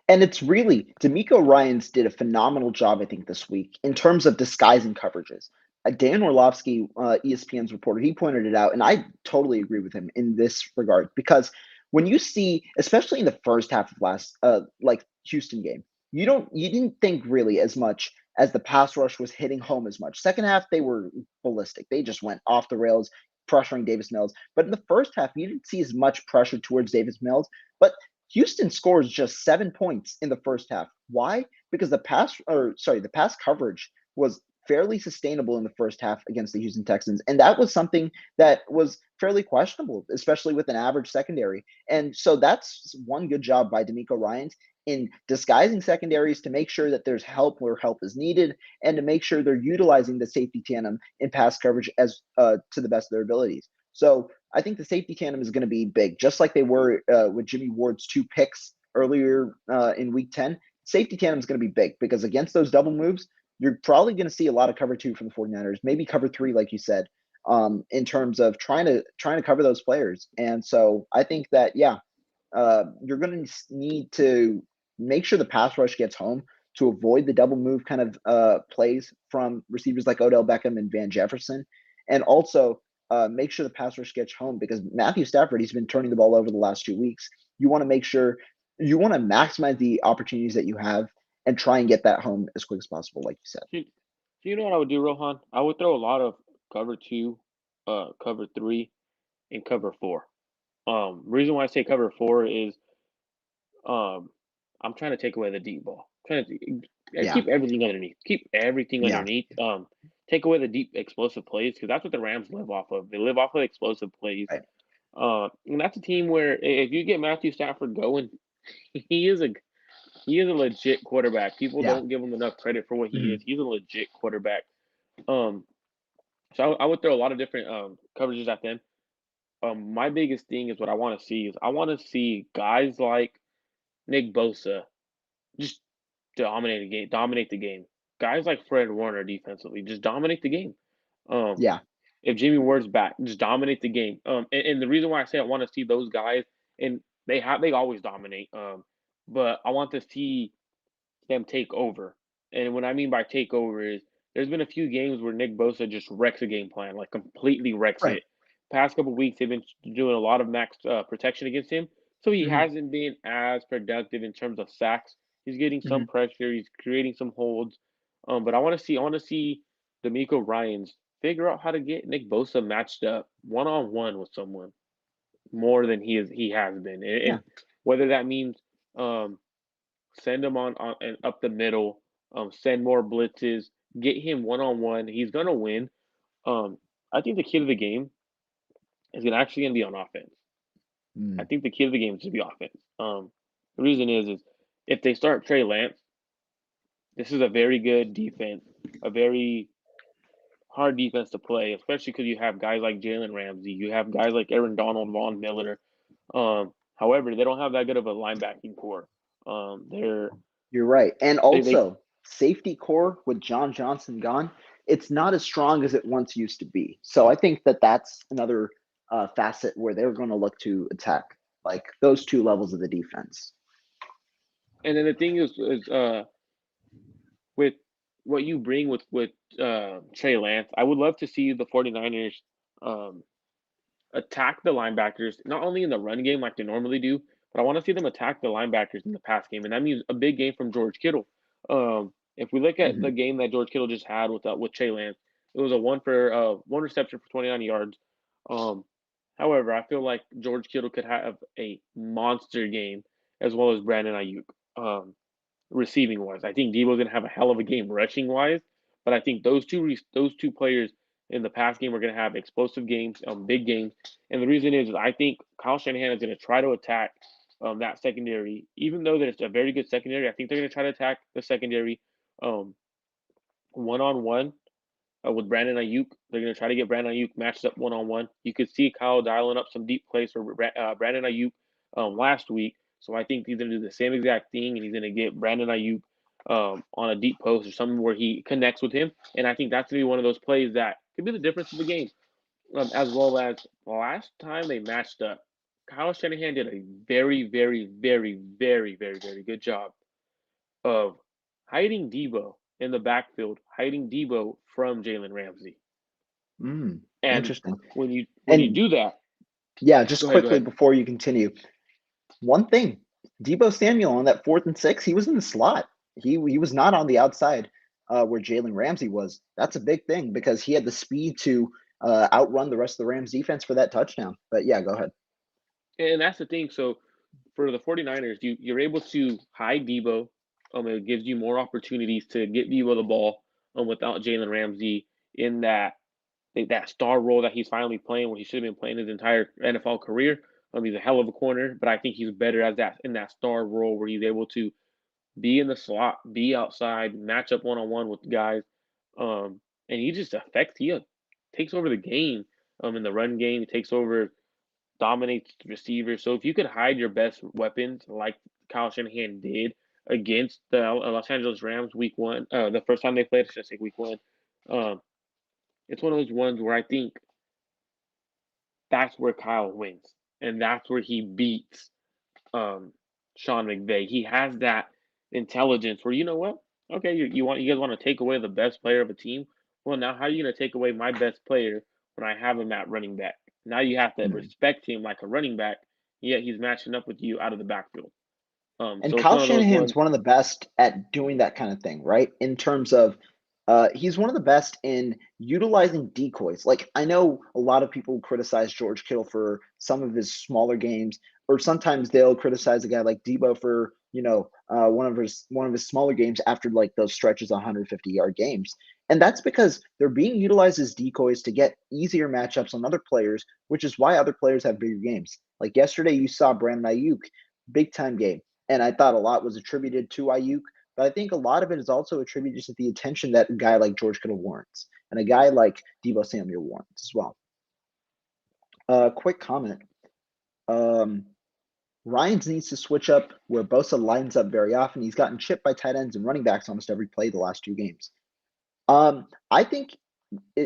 And it's really D'Amico Ryans did a phenomenal job, I think, this week in terms of disguising coverages. Dan Orlovsky, ESPN's reporter, he pointed it out, and I totally agree with him in this regard, because when you see, especially in the first half of last, like Houston game, you didn't think really as much as the pass rush was hitting home as much. Second half, they were ballistic. They just went off the rails, pressuring Davis Mills. But in the first half, you didn't see as much pressure towards Davis Mills. But Houston scores just 7 points in the first half. Why? Because the pass coverage was fairly sustainable in the first half against the Houston Texans. And that was something that was fairly questionable, especially with an average secondary. And so that's one good job by D'Amico Ryans in disguising secondaries to make sure that there's help where help is needed and to make sure they're utilizing the safety tandem in pass coverage as to the best of their abilities. So I think the safety tandem is going to be big, just like they were with Jimmy Ward's 2 picks earlier in Week 10. Safety tandem is going to be big because against those double moves, you're probably going to see a lot of cover 2 from the 49ers, maybe cover 3, like you said, in terms of trying to cover those players. And so I think that you're going to need to make sure the pass rush gets home to avoid the double move kind of plays from receivers like Odell Beckham and Van Jefferson, and also make sure the pass rush gets home because Matthew Stafford, he's been turning the ball over the last 2 weeks. You want to make sure you want to maximize the opportunities that you have and try and get that home as quick as possible, like you said. You know what I would do, Rohan? I would throw a lot of cover 2, cover 3, and cover 4. Reason why I say cover 4 is um, I'm trying to take away the deep ball. Trying to Yeah, keep everything underneath. Keep everything yeah, underneath. Take away the deep explosive plays because that's what the Rams live off of. They live off of explosive plays. right. And that's a team where if you get Matthew Stafford going, he is a he is a legit quarterback. People Yeah. don't give him enough credit for what he is. Mhm. He's a legit quarterback. Um, so I would throw a lot of different coverages at them. My biggest thing is what I want to see is I want to see guys like Nick Bosa just dominate the game. Guys like Fred Warner defensively just dominate the game. Um, Yeah. if Jimmy Ward's back, just dominate the game. And the reason why I say I want to see those guys, and they always dominate. But I want to see them take over. And what I mean by take over is there's been a few games where Nick Bosa just wrecks a game plan, like completely wrecks Right. it. Past couple weeks, they've been doing a lot of max protection against him, so he Mhm. hasn't been as productive in terms of sacks. He's getting some Mhm. pressure. He's creating some holds. But I want to see D'Amico Ryans figure out how to get Nick Bosa matched up one on one with someone more than he has been, and Yeah. whether that means um, send him on and up the middle, send more blitzes, get him one on one. He's gonna win. Um, I think the key to the game is gonna be on offense. I Mm. think the key to the game is to be offense. The reason is if they start Trey Lance, this is a very good defense, a very hard defense to play, especially because you have guys like Jalen Ramsey, you have guys like Aaron Donald, Von Miller. However, they don't have that good of a linebacking core. They're You're right. And they also, safety core with John Johnson gone, it's not as strong as it once used to be. So I think that that's another facet where they're going to look to attack, like those 2 levels of the defense. and then the thing is with what you bring with Trey Lance, I would love to see the 49ers um, attack the linebackers, not only in the run game like they normally do, but I want to see them attack the linebackers in the pass game, and that means a big game from George Kittle. If we look at the Mhm. game that George Kittle just had with Trey Lance, it was a one reception for 29 yards. Um, However, I feel like George Kittle could have a monster game as well as Brandon Ayuk. Receiving wise. I think Debo's gonna have a hell of a game rushing wise, but I think those two players in the past game are gonna have explosive games, big games. And the reason is I think Kyle Shanahan is gonna try to attack that secondary, even though that it's a very good secondary. I think they're gonna try to attack the secondary um, one on one with Brandon Ayuk. They're going to try to get Brandon Ayuk matched up one on one. You could see Kyle dialing up some deep plays for Brandon Ayuk last week. So I think he's going to do the same exact thing, and he's going to get Brandon Ayuk on a deep post or something where he connects with him. And I think that's going to be one of those plays that could be the difference in the game. As well as last time they matched up, Kyle Shanahan did a very, very, very, very, very, very good job of hiding Debo in the backfield, hiding Debo from Jalen Ramsey. Mm. And Interesting. when you And do that, yeah, just go ahead, go quickly ahead. before you continue, one thing, Debo Samuel on that 4th and 6, he was in the slot. He was not on the outside where Jalen Ramsey was. That's a big thing because he had the speed to outrun the rest of the Rams defense for that touchdown. But yeah, go ahead. And that's the thing. So for the 49ers, you're able to hide Debo. It gives you more opportunities to get Debo the ball. without Jalen Ramsey in that star role that he's finally playing, where he should have been playing his entire NFL career. He's a hell of a corner, but I think he's better as that in that star role where he's able to be in the slot, be outside, match up one on one with guys, and he just affects. He takes over the game in the run game. He takes over, dominates receivers. So if you could hide your best weapons like Kyle Shanahan did against the Los Angeles Rams week one, the first time they played, I should say week one, um, it's one of those ones where I think that's where Kyle wins, and that's where he beats um, Sean McVay. He has that intelligence where, you know what? Okay, you guys want to take away the best player of a team. Well, now how are you going to take away my best player when I have him at running back? Now you have to Mhm. respect him like a running back. Yet he's matching up with you out of the backfield. And So it's Kyle one of those Shanahan's ones. one of the best at doing that kind of thing, right? In terms of, he's one of the best in utilizing decoys. Like I know a lot of people criticize George Kittle for some of his smaller games, or sometimes they'll criticize a guy like Debo for one of his smaller games after like those stretches of 150-yard games. And that's because they're being utilized as decoys to get easier matchups on other players, which is why other players have bigger games. Like yesterday, you saw Brandon Ayuk, big time game. And I thought a lot was attributed to Ayuk, but I think a lot of it is also attributed to the attention that a guy like George Kittle warrants and a guy like Debo Samuel warrants as well. Quick comment. Um, Ryans needs to switch up where Bosa lines up very often. He's gotten chipped by tight ends and running backs almost every play the last two games. I think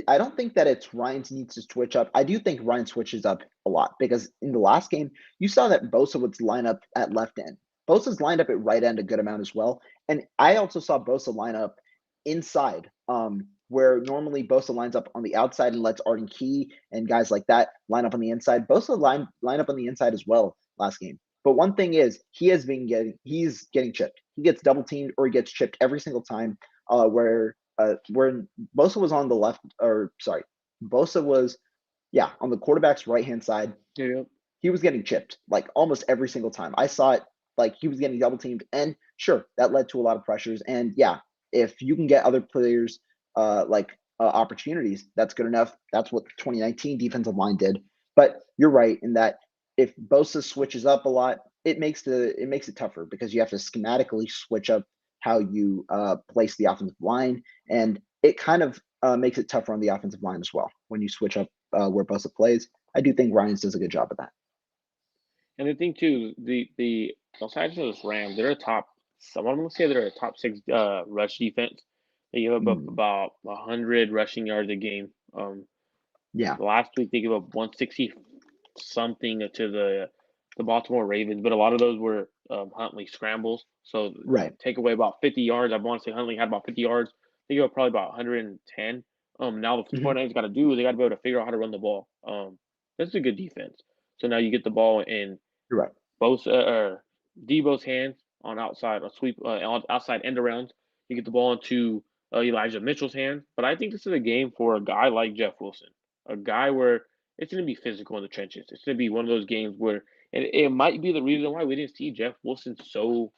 I don't think that it's Ryan's needs to switch up. I do think Ryan switches up a lot because in the last game, you saw that Bosa would line up at left end. Bosa's lined up at right end a good amount as well. And I also saw Bosa line up inside, where normally Bosa lines up on the outside and lets Arden Key and guys like that line up on the inside. Bosa line up on the inside as well last game. But one thing is he's getting chipped. He gets double teamed or he gets chipped every single time. Where Bosa was on the left, or sorry, Bosa was, yeah, on the quarterback's right hand side. Yeah, He was getting chipped like almost every single time. I saw it, like he was getting double teamed, and sure, that led to a lot of pressures. And yeah, if you can get other players opportunities, that's good enough. That's what the 2019 defensive line did. But you're right in that if Bosa switches up a lot, it makes it tougher because you have to schematically switch up how you place the offensive line, and it kind of makes it tougher on the offensive line as well when you switch up where Bosa plays. I do think Ryans does a good job of that. and the thing too, the Los Angeles Rams, they're a top. Someone gonna say they're a top six rush defense. They give up Mm, about 100 rushing yards a game. yeah, Last week they gave up 160 something to the Baltimore Ravens, but a lot of those were Huntley scrambles. So right. take away about 50 yards. I want to say Huntley had about 50 yards. They gave up probably about 110. Now the Hmm. 49ers got to do, they got to be able to figure out how to run the ball. That's a good defense. So now you get the ball in You're right. both Debo's hands on outside a sweep on outside end arounds. You get the ball into Elijah Mitchell's hands. But I think this is a game for a guy like Jeff Wilson, a guy where it's going to be physical in the trenches. It's going to be one of those games where, and it might be the reason why we didn't see Jeff Wilson so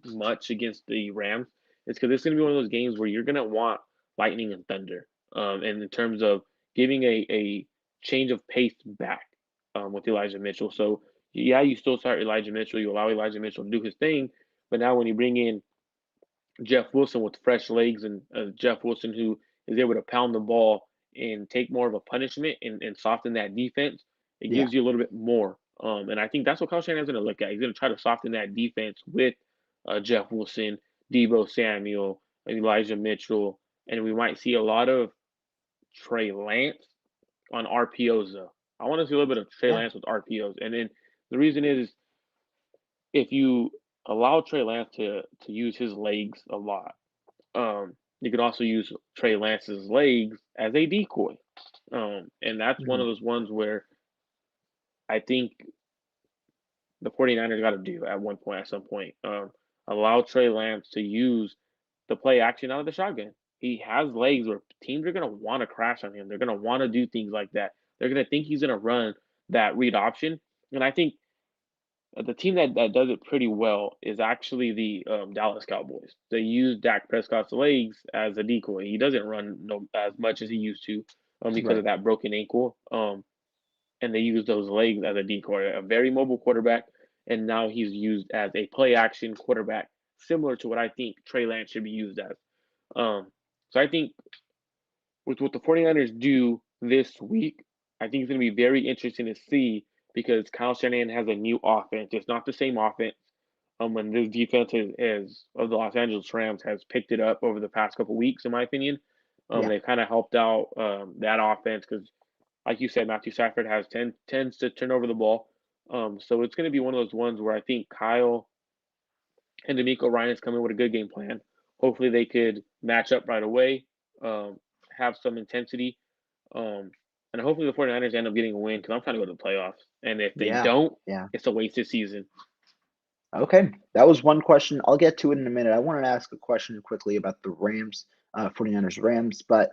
much against the Rams. It's because it's going to be one of those games where you're going to want lightning and thunder. And in terms of giving a change of pace back with Elijah Mitchell. So yeah, you still start Elijah Mitchell. You allow Elijah Mitchell to do his thing, but now when you bring in Jeff Wilson with fresh legs and Jeff Wilson who is able to pound the ball and take more of a punishment and soften that defense, it Yeah. gives you a little bit more. And I think that's what Kyle Shanahan's going to look at. He's going to try to soften that defense with Jeff Wilson, Debo Samuel, and Elijah Mitchell, and we might see a lot of Trey Lance on RPOs though. I want to see a little bit of Trey Yeah. Lance with RPOs, and then the reason is if you allow Trey Lance to use his legs a lot, you could also use Trey Lance's legs as a decoy. And that's one Hmm. of those ones where I think the 49ers got to do at one point, at some point. Allow Trey Lance to use the play action out of the shotgun. He has legs where teams are going to want to crash on him. They're going to want to do things like that. They're going to think he's going to run that read option. And I think The team that does it pretty well is actually the Dallas Cowboys. They use Dak Prescott's legs as a decoy. He doesn't run as much as he used to because Right. of that broken ankle. And they use those legs as a decoy. A very mobile quarterback, and now he's used as a play action quarterback, similar to what I think Trey Lance should be used as. So I think with what the 49ers do this week, I think it's going to be very interesting to see because Kyle Shanahan has a new offense. It's not the same offense. When this defense is of the Los Angeles Rams has picked it up over the past couple weeks, in my opinion. Yeah. They've kind of helped out that offense because, like you said, Matthew Stafford tends to turn over the ball. So it's going to be one of those ones where I think Kyle and D'Amico Ryan's coming with a good game plan. Hopefully, they could match up right away, have some intensity, and hopefully the 49ers end up getting a win because I'm trying to go to the playoffs. And if they Yeah. don't, Yeah. it's a wasted season. Okay. That was one question. I'll get to it in a minute. I wanted to ask a question quickly about the Rams, 49ers Rams. But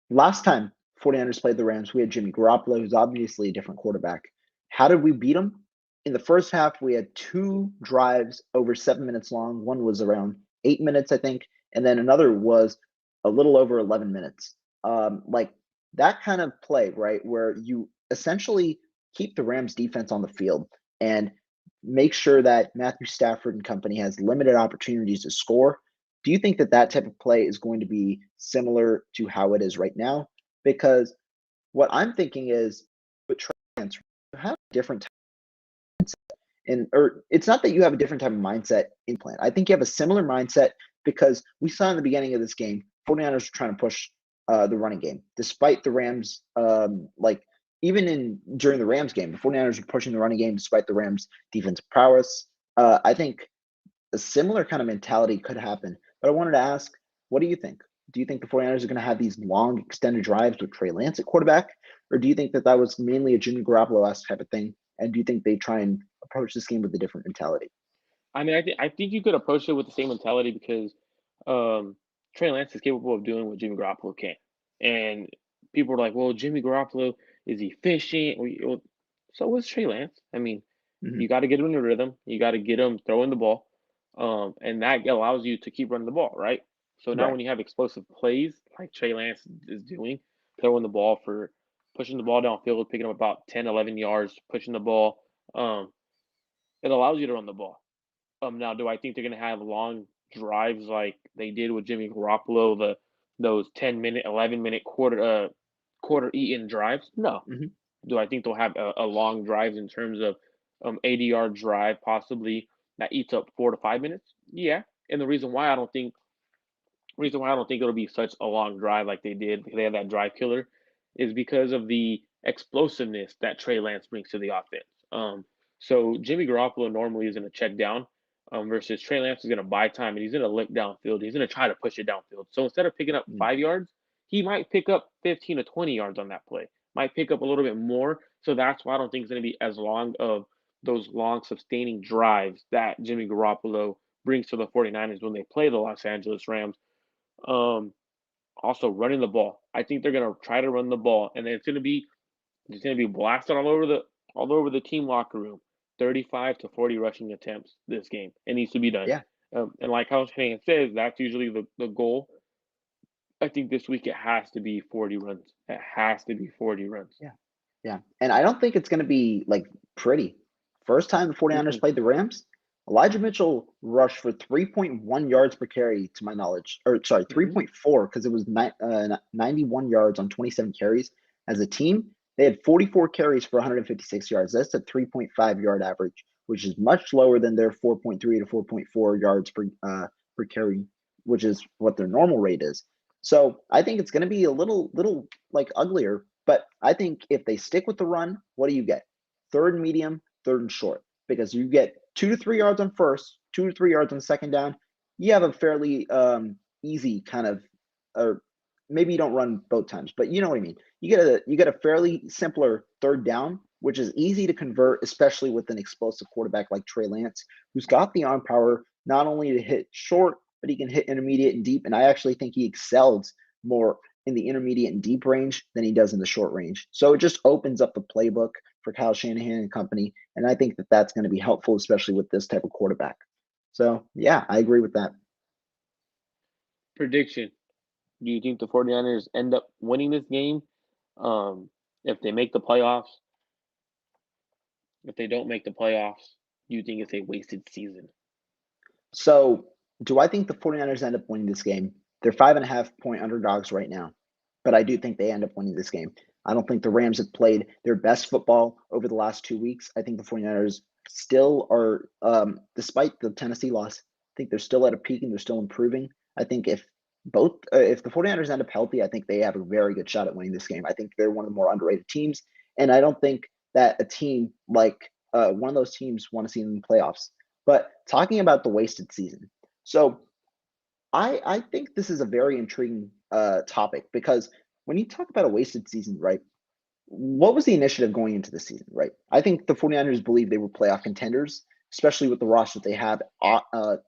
last time 49ers played the Rams, we had Jimmy Garoppolo, who's obviously a different quarterback. How did we beat him? In the first half, we had two drives over 7 minutes long. One was around 8 minutes, I think, and then another was a little over 11 minutes. Like that kind of play, right, where you essentially keep the Rams defense on the field and make sure that Matthew Stafford and company has limited opportunities to score. Do you think that that type of play is going to be similar to how it is right now? Because what I'm thinking is with Trey Lance, you have a different and or it's not that you have a different type of mindset in plan. I think you have a similar mindset because we saw in the beginning of this game, 49ers were trying to push the running game, despite the Rams like even in during the Rams game, the 49ers were pushing the running game despite the Rams defensive prowess. I think a similar kind of mentality could happen. But I wanted to ask, what do you think? Do you think the 49ers are going to have these long extended drives with Trey Lance at quarterback? Or do you think that that was mainly a Jimmy Garoppolo-esque type of thing? And do you think they try and approach this game with a different mentality? I mean, I think you could approach it with the same mentality because um, Trey Lance is capable of doing what Jimmy Garoppolo can, and people are like, "Well, Jimmy Garoppolo is efficient." Well, so was Trey Lance. I mean, you Mhm. got to get him in the rhythm. You got to get him throwing the ball, and that allows you to keep running the ball, right? So now Right. when you have explosive plays like Trey Lance is doing, throwing the ball for pushing the ball downfield, picking up about 10, 11 yards, pushing the ball, um, it allows you to run the ball. Now, do I think they're gonna have long drives like they did with Jimmy Garoppolo, those 10-minute, 11-minute quarter eaten drives? No. Mhm. Do I think they'll have a long drives in terms of 80-yard drive possibly that eats up 4 to 5 minutes? Yeah. And the reason why I don't think it'll be such a long drive like they did because they have that drive killer is because of the explosiveness that Trey Lance brings to the offense. So Jimmy Garoppolo normally is going to check down, versus Trey Lance is going to buy time and he's going to look downfield. He's going to try to push it downfield. So instead of picking up Mm. 5 yards, he might pick up 15 to 20 yards on that play. Might pick up a little bit more. So that's why I don't think it's going to be as long of those long sustaining drives that Jimmy Garoppolo brings to the 49ers when they play the Los Angeles Rams. um, Also running the ball. I think they're gonna try to run the ball, and it's gonna be blasted all over the team locker room. 35 to 40 rushing attempts this game. It needs to be done. Yeah. And like how Shanahan says, that's usually the goal. I think this week it has to be 40 runs. It has to be 40 runs. Yeah. Yeah. And I don't think it's going to be like pretty. First time the 49ers Mm-mm, played the Rams, Elijah Mitchell rushed for 3.1 yards per carry, to my knowledge, or sorry, mm-mm. 3.4 because it was 91 yards on 27 carries. As a team, they had 44 carries for 156 yards. That's a 3.5 yard average, which is much lower than their 4.3 to 4.4 yards per carry, which is what their normal rate is. So I think it's going to be a little like uglier. But I think if they stick with the run, what do you get? Third and medium, third and short, because you get 2 to 3 yards on first, 2 to 3 yards on second down. You have a fairly easy kind of, or maybe you don't run both times, but you know what I mean. You get a fairly simpler third down, which is easy to convert, especially with an explosive quarterback like Trey Lance, who's got the arm power not only to hit short, but he can hit intermediate and deep. And I actually think he excels more in the intermediate and deep range than he does in the short range. So it just opens up the playbook for Kyle Shanahan and company. And I think that that's going to be helpful, especially with this type of quarterback. So, yeah, I agree with that. Prediction. Do you think the 49ers end up winning this game? If they make the playoffs, if they don't make the playoffs, do you think it's a wasted season? So, do I think the 49ers end up winning this game? They're 5.5 point underdogs right now, but I do think they end up winning this game. I don't think the Rams have played their best football over the last 2 weeks. I think the 49ers still are, despite the Tennessee loss, I think they're still at a peak and they're still improving. I think if the 49ers end up healthy, I think they have a very good shot at winning this game. I think they're one of the more underrated teams. And I don't think that a team like one of those teams want to see them in the playoffs. But talking about the wasted season, so I think this is a very intriguing topic because when you talk about a wasted season, right? What was the initiative going into the season, right? I think the 49ers believe they were playoff contenders, especially with the roster they have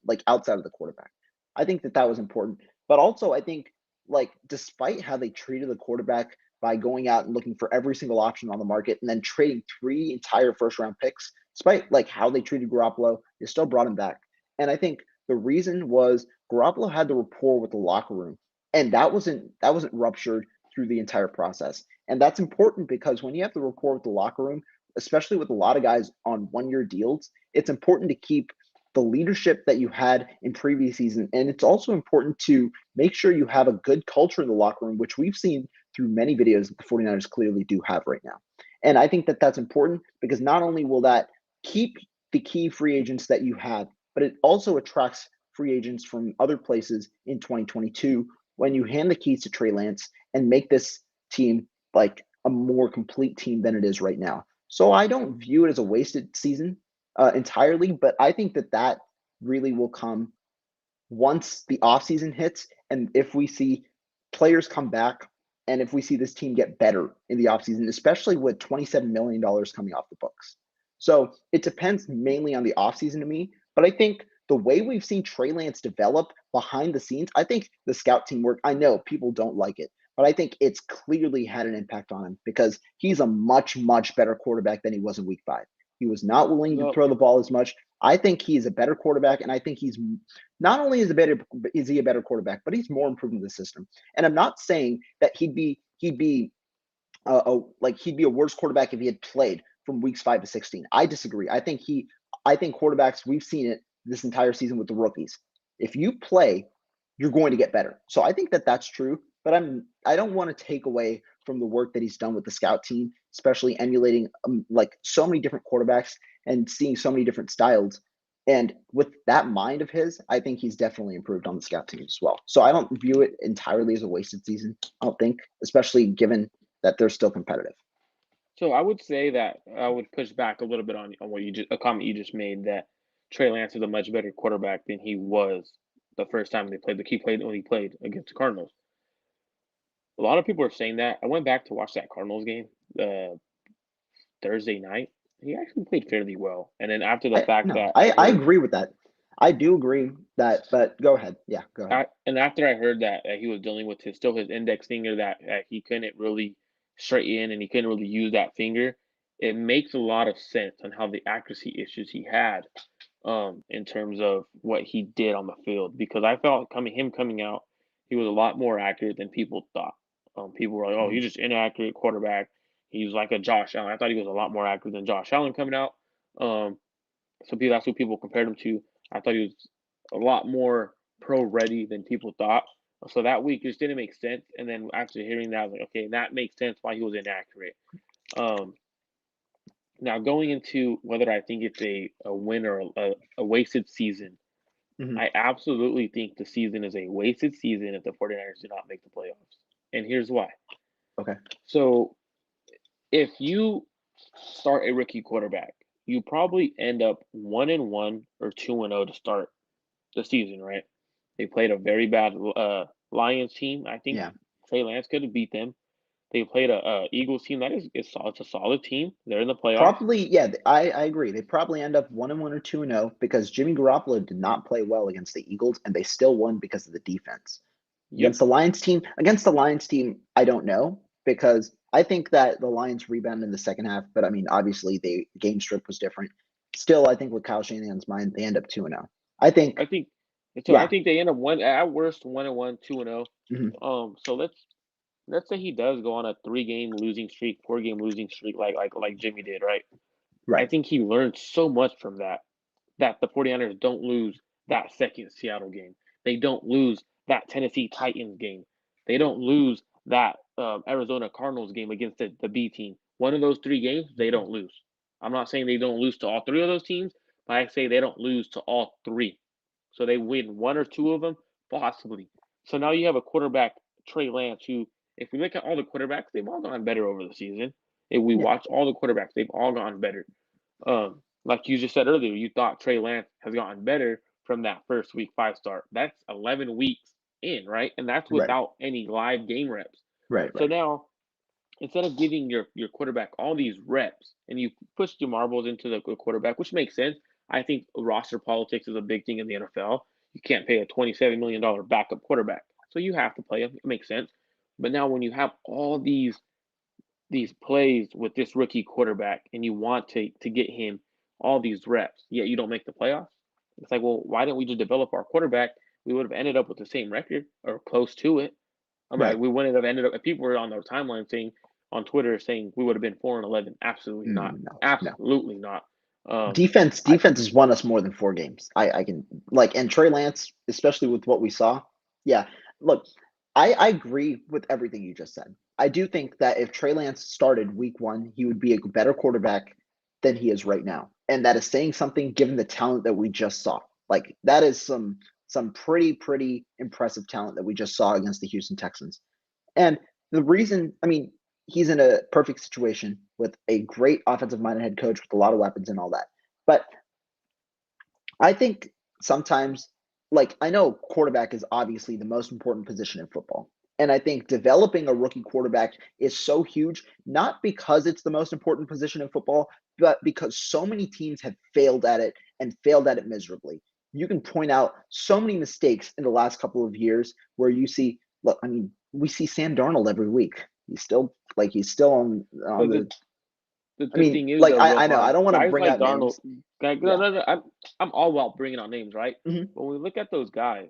like outside of the quarterback. I think that that was important. But also, I think like despite how they treated the quarterback by going out and looking for every single option on the market and then trading three entire first round picks, despite like how they treated Garoppolo, they still brought him back. And I think the reason was Garoppolo had the rapport with the locker room, and that wasn't ruptured through the entire process. And that's important because when you have the rapport with the locker room, especially with a lot of guys on 1 year deals, it's important to keep the leadership that you had in previous season. And it's also important to make sure you have a good culture in the locker room, which we've seen through many videos that the 49ers clearly do have right now. And I think that that's important because not only will that keep the key free agents that you have, but it also attracts free agents from other places in 2022 when you hand the keys to Trey Lance and make this team like a more complete team than it is right now. So I don't view it as a wasted season entirely, but I think that that really will come once the offseason hits and if we see players come back and if we see this team get better in the offseason, especially with $27 million coming off the books. So it depends mainly on the offseason to me, but I think the way we've seen Trey Lance develop behind the scenes, I think the scout team work, I know people don't like it, but I think it's clearly had an impact on him because he's a much, much better quarterback than he was in week 5. He was not willing to Well, throw the ball as much. I think he's a better quarterback, and I think he's not only is he a better quarterback, but he's more improved in the system. And I'm not saying that he'd be a worse quarterback if he had played from weeks 5 to 16. I disagree. I think quarterbacks, we've seen it this entire season with the rookies. If you play, you're going to get better. So I think that that's true, but I don't want to take away from the work that he's done with the scout team, especially emulating like so many different quarterbacks and seeing so many different styles. And with that mind of his, I think he's definitely improved on the scout team as well. So I don't view it entirely as a wasted season. I don't think, especially given that they're still competitive. so I would say that I would push back a little bit on what you just a comment you just made that Trey Lance is a much better quarterback than he was the first time they played. The he played when he played against the Cardinals. A lot of people are saying that. I went back to watch that Cardinals game Thursday night. He actually played fairly well. And then after the I fact no, that I agree with that. I do agree that, but go ahead. Yeah, go ahead. after I heard that he was dealing with his index finger that he couldn't really straighten and he couldn't really use that finger, it makes a lot of sense on how the accuracy issues he had in terms of what he did on the field because I felt coming out, he was a lot more accurate than people thought. People were like, "Oh, Mhm. he's just inaccurate quarterback. He's like a Josh Allen." I thought he was a lot more accurate than Josh Allen coming out. Um, that's what people compared him to. I thought he was a lot more pro ready than people thought. So that week just didn't make sense. And then after hearing that, I was like, okay, that makes sense why he was inaccurate. Um, Now going into whether I think it's a win or a wasted season, Mhm. I absolutely think the season is a wasted season if the 49ers do not make the playoffs. And here's why. Okay. So if you start a rookie quarterback, you probably end up 1-1 or 2-0 to start the season, right? They played a very bad Lions team. I think Yeah. Trey Lance could have beat them. They played a Eagles team that is it's a solid team. They're in the playoffs. Probably, yeah, I agree. They probably end up 1-1 or 2-0 because Jimmy Garoppolo did not play well against the Eagles and they still won because of the defense. Yep. Against the Lions team, I don't know because I think that the Lions rebound in the second half, but I mean, obviously the game script was different. Still, I think with Kyle Shanahan's mind, they end up 2-0. I think, I think so. I yeah, think they end up one at worst 1-1, 2-0. mhm, So let's say he does go on a 3-game losing streak, 4-game losing streak, like Jimmy did, right? I right, think he learned so much from that, that the 49ers don't lose that second Seattle game. They don't lose that Tennessee Titans game. They don't lose that Arizona Cardinals game against the B team. One of those 3 games, they don't lose. I'm not saying they don't lose to all 3 of those teams, but I say they don't lose to all 3. So they win 1 or 2 of them, possibly. So now you have a quarterback, Trey Lance, who, if we look at all the quarterbacks, they've all gone better over the season. If we yeah, watch all the quarterbacks, they've all gone better. Like you just said earlier, you thought Trey Lance has gotten better from that first week 5 start. That's 11 weeks in, right? And that's right, without any live game reps. right, So right. now, instead of giving your quarterback all these reps and you push your marbles into the quarterback, which makes sense. I think roster politics is a big thing in the NFL. You can't pay a $27 million backup quarterback, so you have to play him. It makes sense. But now, when you have all these plays with this rookie quarterback and you want to get him all these reps, yet you don't make the playoffs. It's like, well, why didn't we just develop our quarterback? We would have ended up with the same record or close to it. I'm like, Right. we wouldn't have ended up. People were on their timeline saying on Twitter saying we would have been 4-11. Absolutely not. No, no. Absolutely not. Um, I Defense has won us more than 4 games. I can like and Trey Lance, especially with what we saw. Yeah, look, I agree with everything you just said. I do think that if Trey Lance started week 1, he would be a better quarterback than he is right now, and that is saying something given the talent that we just saw. Like that is some pretty impressive talent that we just saw against the Houston Texans. And the reason, I mean, he's in a perfect situation with a great offensive minded head coach with a lot of weapons and all that. But I think sometimes, like, I know quarterback is obviously the most important position in football. And I think developing a rookie quarterback is so huge, not because it's the most important position in football, but because so many teams have failed at it and failed at it miserably. You can point out so many mistakes in the last couple of years where you see, look, I mean, we see Sam Darnold every week. He's still on but the, the I the mean, thing is like, though, I know, I Rohan, don't want to guys bring like out Darnold, names. no, Yeah. no, no, I'm all about bringing on names, right? Mhm. But when we look at those guys,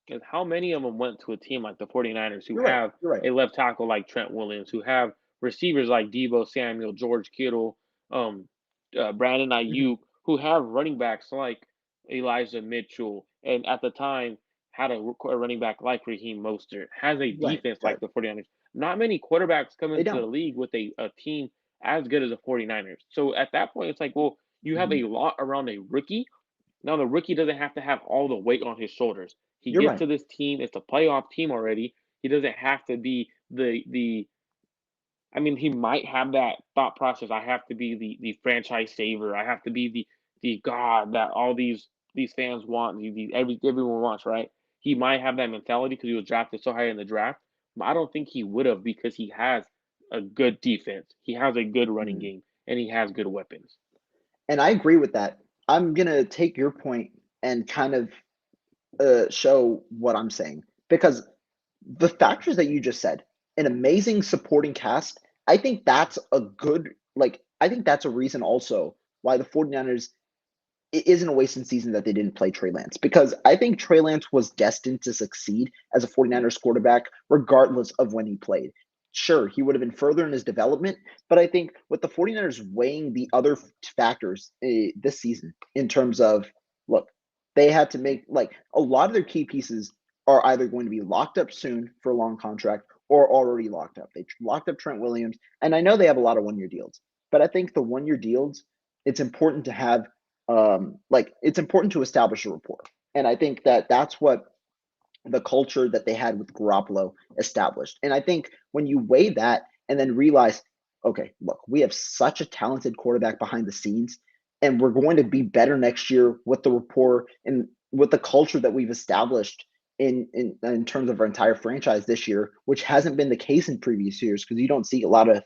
and how many of them went to a team like the 49ers who You're right. have You're right. a left tackle like Trent Williams, who have receivers like Debo Samuel, George Kittle, um, Brandon Mhm. Ayuk, who have running backs like Elijah Mitchell, and at the time had a running back like Raheem Mostert, has a Right. defense Right. like the 49ers. Not many quarterbacks come They into the don't. league with a team as good as the 49ers. So at that point, it's like, well, you have Mhm. a lot around a rookie. Now, the rookie doesn't have to have all the weight on his shoulders. He You're gets right. to this team, it's a playoff team already. He doesn't have to be the I mean, he might have that thought process. I have to be the franchise saver. I have to be the god that all these fans want. Everyone wants, right? He might have that mentality because he was drafted so high in the draft. But I don't think he would have because he has a good defense. He has a good running Mhm. game, and he has good weapons. And I agree with that. I'm gonna take your point and kind of show what I'm saying because the factors that you just said, an amazing supporting cast, I think that's a good I think that's a reason also why the 49ers it isn't a wasted season that they didn't play Trey Lance because I think Trey Lance was destined to succeed as a Yeah. 49ers quarterback regardless of when he played. Sure, he would have been further in his development, but I think with the 49ers weighing the other factors this season in terms of, look, they had to make a lot of their key pieces are either going to be locked up soon for a long contract or already locked up. They locked up Trent Williams, and I know they have a lot of 1 year deals, but I think the 1 year deals, it's important to have it's important to establish a rapport. And I think that that's what the culture that they had with Garoppolo established. And I think when you weigh that and then realize, okay, look, we have such a talented quarterback behind the scenes, and we're going to be better next year with the rapport and with the culture that we've established in terms of our entire franchise this year, which hasn't been the case in previous years because you don't see a lot of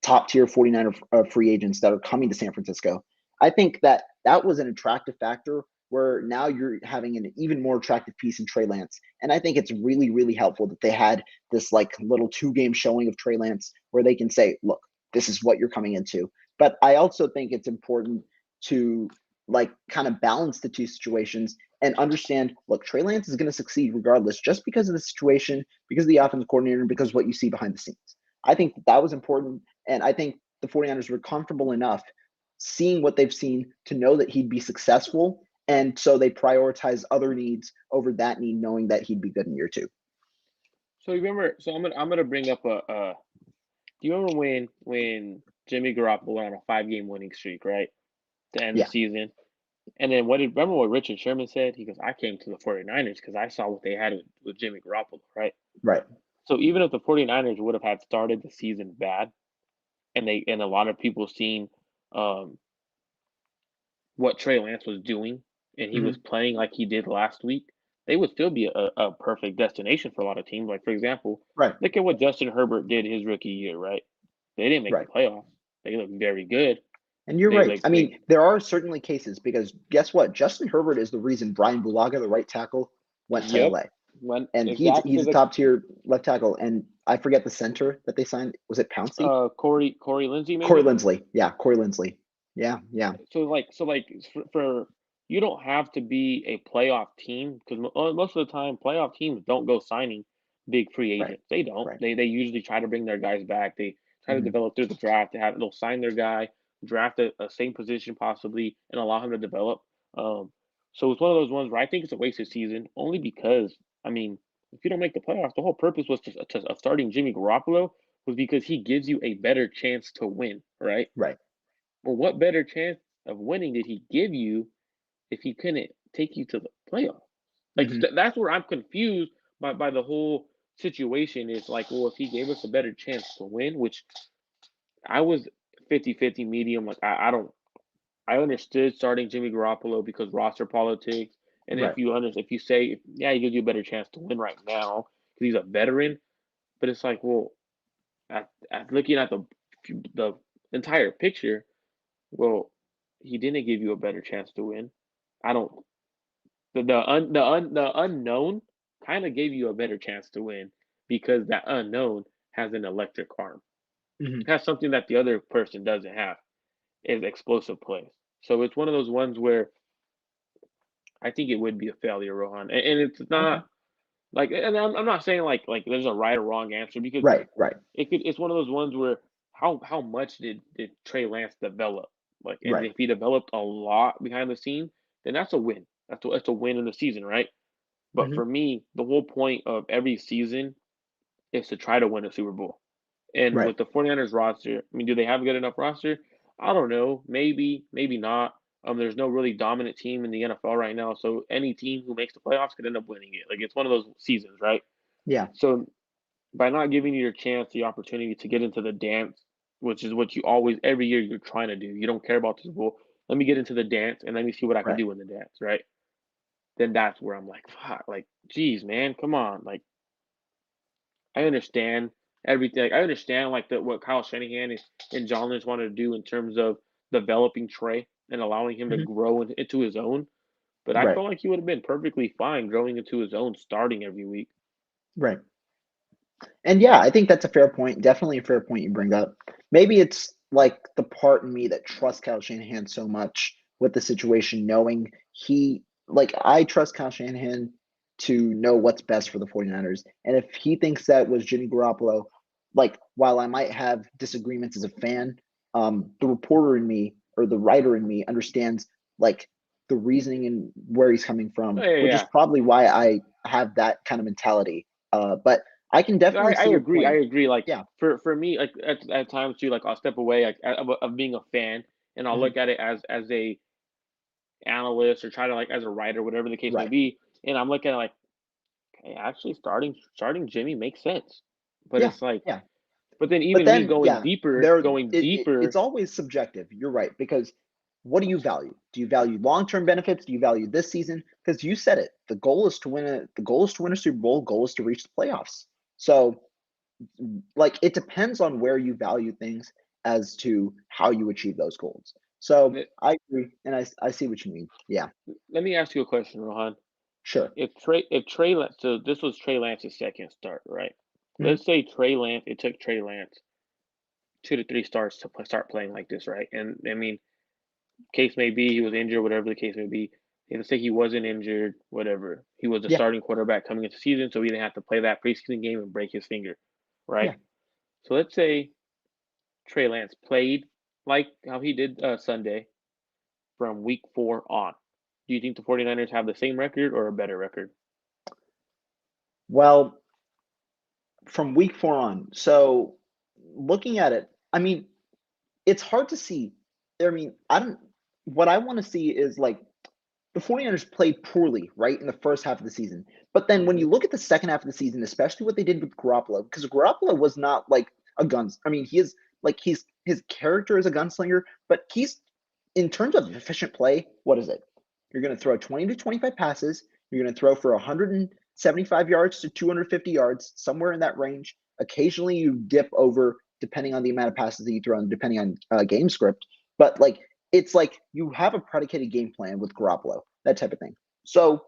top tier 49er free agents that are coming to San Francisco. I think that that was an attractive factor where now you're having an even more attractive piece in Trey Lance. And I think it's really, really helpful that they had this like little 2 game showing of Trey Lance where they can say, look, this is what you're coming into. But I also think it's important to like kind of balance the two situations and understand, look, Trey Lance is going to succeed regardless, just because of the situation, because of the offensive coordinator, and because of what you see behind the scenes. I think that was important. And I think the 49ers were comfortable enough seeing what they've seen to know that he'd be successful. And so they prioritize other needs over that need, knowing that he'd be good in year 2. So you remember? So I'm gonna bring up do you remember when Jimmy Garoppolo went on a 5 game winning streak, right? To end the Yeah, season. And then remember what Richard Sherman said? He goes, I came to the 49ers because I saw what they had with Jimmy Garoppolo, right? right. So even if the 49ers would have had started the season bad and a lot of people seen um, what Trey Lance was doing and he was Hmm. playing like he did last week, they would still be a perfect destination for a lot of teams. Like, for example, Right, look at what Justin Herbert did his rookie year, right? They didn't make the right. playoffs. They looked very good. And you're They right. like I they mean, there are certainly cases because guess what? Justin Herbert is the reason Brian Bulaga, the right tackle, went to Yep, LA. went And exactly he's to a the top tier left tackle. And I forget the center that they signed. Was it Pouncey? Corey Lindsey Corey maybe. Lindsley. Yeah, Corey Lindsley. Yeah, yeah. So for you don't have to be a playoff team because most of the time playoff teams don't go signing big free Right, agents. They don't. right. They usually try to bring their guys back. They try to Hmm. develop through the draft. They'll sign their guy, draft a same position possibly, and allow him to develop. Um, so it's one of those ones where I think it's a wasted season only because I mean if you don't make the playoffs, the whole purpose was of starting Jimmy Garoppolo was because he gives you a better chance to win, right? Right. Well, what better chance of winning did he give you if he couldn't take you to the playoffs? Like Hmm. that's where I'm confused by the whole situation. Is like, well, if he gave us a better chance to win, which I was 50-50 medium. Like I understood starting Jimmy Garoppolo because roster politics, and Right. if you say yeah, he gives you a better chance to win right now because he's a veteran, but it's like, well, at looking at the entire picture, well, he didn't give you a better chance to win. I don't the unknown kind of gave you a better chance to win because that unknown has an electric arm. Hmm. It has something that the other person doesn't have is explosive plays. So it's one of those ones where I think it would be a failure, Rohan, and it's Okay. not like, and I'm not saying like there's a right or wrong answer because Right, right, it's one of those ones where how much did Trey Lance develop? Like, and right, if he developed a lot behind the scene, then that's a win. That's a win in the season, right? But hmm, for me, the whole point of every season is to try to win a Super Bowl. And right, with the 49ers roster, I mean, do they have a good enough roster? I don't know. Maybe, maybe not. There's no really dominant team in the NFL right now, so any team who makes the playoffs could end up winning it. Like it's one of those seasons, right? yeah, So by not giving you your chance, the opportunity to get into the dance, which is what you always every year you're trying to do. You don't care about the Super Bowl. Let me get into the dance and let me see what I can right, do in the dance, right? Then that's where I'm like, fuck, like, geez, man, come on. Like, I understand everything. Like, I understand like what Kyle Shanahan and John Lynch wanted to do in terms of developing Trey and allowing him to hmm, grow into his own. But I right, felt like he would have been perfectly fine growing into his own, starting every week. right. And yeah, I think that's a fair point. Definitely a fair point you bring up. Maybe it's like the part in me that trusts Kyle Shanahan so much with the situation, knowing like, I trust Kyle Shanahan to know what's best for the 49ers. And if he thinks that was Jimmy Garoppolo, like, while I might have disagreements as a fan, the reporter in me or the writer in me understands like the reasoning and where he's coming Oh, from, yeah, which is yeah. probably why I have that kind of mentality. But I can No, definitely I see your agree. I point. agree. Like Yeah. for me, like at times too, like I'll step away like of being a fan, and I'll Mhm. look at it as a analyst or try to like as a writer, whatever the case may Right. be, and I'm looking at like, hey, actually starting Jimmy makes sense, but Yeah. it's like, Yeah. but then But even me then, yeah, going it's deeper, always subjective. You're right, because what do you value? Do you value long-term benefits? Do you value this season? Because you said it. The goal is to win a Super Bowl, goal is to reach the playoffs. So, like, it depends on where you value things as to how you achieve those goals. So Let, I agree, and I see what you mean. Yeah, let me ask you a question, Rohan. sure. If Trey Lance, so this was Trey Lance's second start, right? Mhm. Let's say Trey Lance, it took Trey Lance 2 to 3 starts to start playing like this, right? And I mean, case may be he was injured, whatever the case may be. Let's say he wasn't injured, whatever. He was the Yeah, starting quarterback coming into the season, so he didn't have to play that preseason game and break his finger, right? yeah. So let's say Trey Lance played like how he did Sunday from week 4 on. Do you think the 49ers have the same record or a better record? Well, from week 4 on. So looking at it, I mean, it's hard to see. I mean, I don't. What I want to see is like the 49ers played poorly, right, in the first half of the season. But then when Hmm. you look at the second half of the season, especially what they did with Garoppolo, because Garoppolo was not like a guns. I mean, he is like his character is a gunslinger, but he's in terms of efficient play, what is it? You're going to throw 20 to 25 passes. You're going to throw for 175 yards to 250 yards, somewhere in that range. Occasionally, you dip over depending on the amount of passes that you throw and depending on game script. But like it's like you have a predicated game plan with Garoppolo, that type of thing. So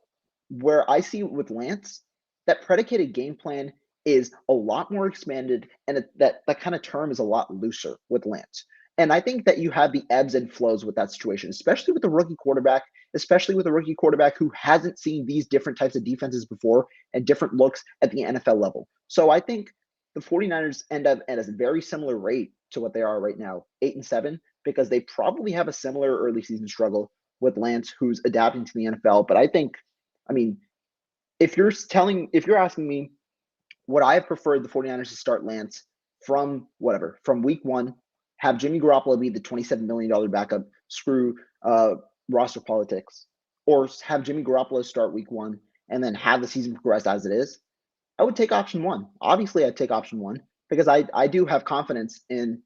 where I see with Lance, that predicated game plan is a lot more expanded, and that kind of term is a lot looser with Lance. And I think that you have the ebbs and flows with that situation, especially with the rookie quarterback, especially with a rookie quarterback who hasn't seen these different types of defenses before and different looks at the NFL level. So I think the 49ers end up at a very similar rate to what they are right now, 8-7, because they probably have a similar early season struggle with Lance, who's adapting to the NFL. But I think, I mean, if you're asking me, would I have preferred the 49ers to start Lance from week 1, have Jimmy Garoppolo be the $27 million backup, screw roster politics, or have Jimmy Garoppolo start week 1 and then have the season progress as it is? I would take option 1. Obviously, I'd take option 1 because I do have confidence in,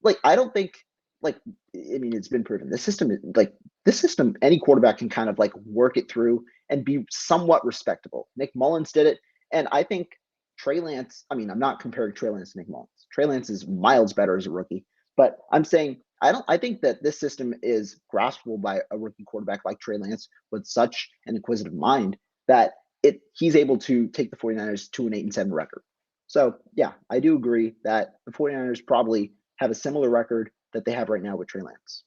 like, I don't think, like, I mean, it's been proven. This system, any quarterback can kind of like work it through and be somewhat respectable. Nick Mullins did it. And I think Trey Lance, I mean, I'm not comparing Trey Lance to Nick Mullins. Trey Lance is miles better as a rookie. But I'm saying I think that this system is graspable by a rookie quarterback like Trey Lance with such an inquisitive mind that he's able to take the 49ers to an 8-7 record. So yeah, I do agree that the 49ers probably have a similar record that they have right now with Trey Lance.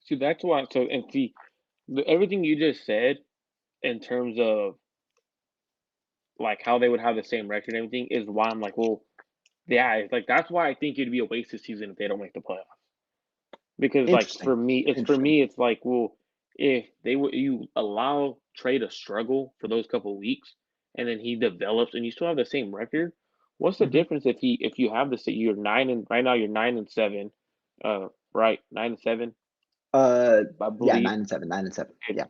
See, that's why. So, and see, everything you just said in terms of like how they would have the same record and everything is why I'm like, well, yeah, it's like that's why I think it'd be a wasted season if they don't make the playoffs. Because like Interesting. for me, Interesting. it's like, well, if they would you allow Trey to struggle for those couple weeks and then he develops and you still have the same record, what's the Hmm. difference if you have the you're 9 and right now you're 9-7, right 9-7, I Yeah, believe. 9-7, 9-7. Yeah,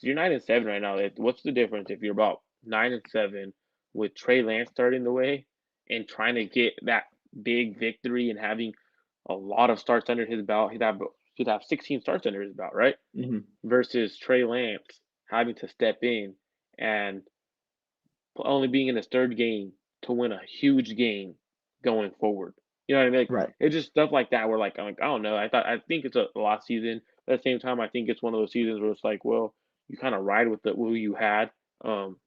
You're 9-7 right now. What's the difference if you're about 9-7 with Trey Lance starting the way and trying to get that big victory and having a lot of starts under his belt? He'd have 16 starts under his belt, right? hmm, Versus Trey Lance having to step in and only being in his third game to win a huge game going forward. You know what I mean? Like, right. it's just stuff like that where like I'm like, I don't know. I think it's a lost season. At the same time, I think it's one of those seasons where it's like, well, you kind of ride with the who you had,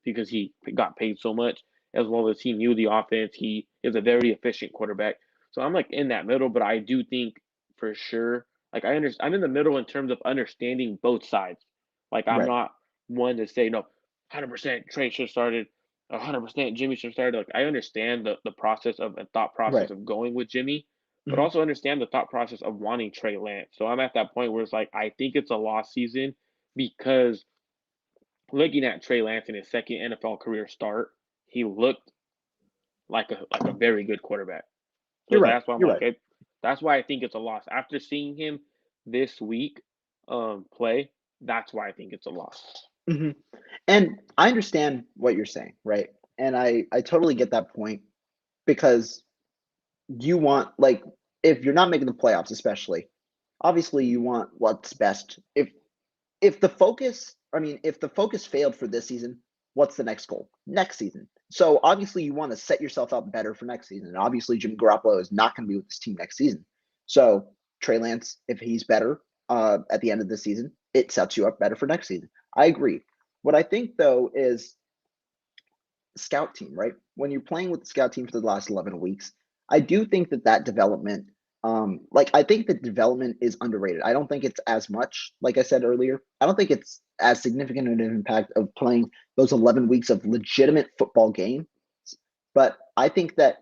because he got paid so much, as well as he knew the offense. He is a very efficient quarterback. So I'm like in that middle, but I do think for sure, like I'm in the middle in terms of understanding both sides. Like I'm Right. not one to say no, 100% Trey should have started, 100% Jimmy should have started. Like I understand the process of and thought process Right. of going with Jimmy, but Hmm. also understand the thought process of wanting Trey Lance. So I'm at that point where it's like I think it's a lost season because looking at Trey Lance in his second NFL career start, he looked like a very good quarterback. So You're right. that's why I'm You're like, right. that's why I think it's a loss. After seeing him this week play, that's why I think it's a loss. Hmm. And I understand what you're saying, right? And I totally get that point because you want, like, if you're not making the playoffs, especially, obviously you want what's best. If the focus failed for this season, what's the next goal? Next season. So obviously you want to set yourself up better for next season. And obviously Jimmy Garoppolo is not going to be with this team next season. So Trey Lance, if he's better, at the end of the season, it sets you up better for next season. I agree. What I think though is scout team, right? When you're playing with the scout team for the last 11 weeks, I do think that development, I think that development is underrated. I don't think it's as much, like I said earlier, I don't think it's as significant an impact of playing those 11 weeks of legitimate football games. But I think that,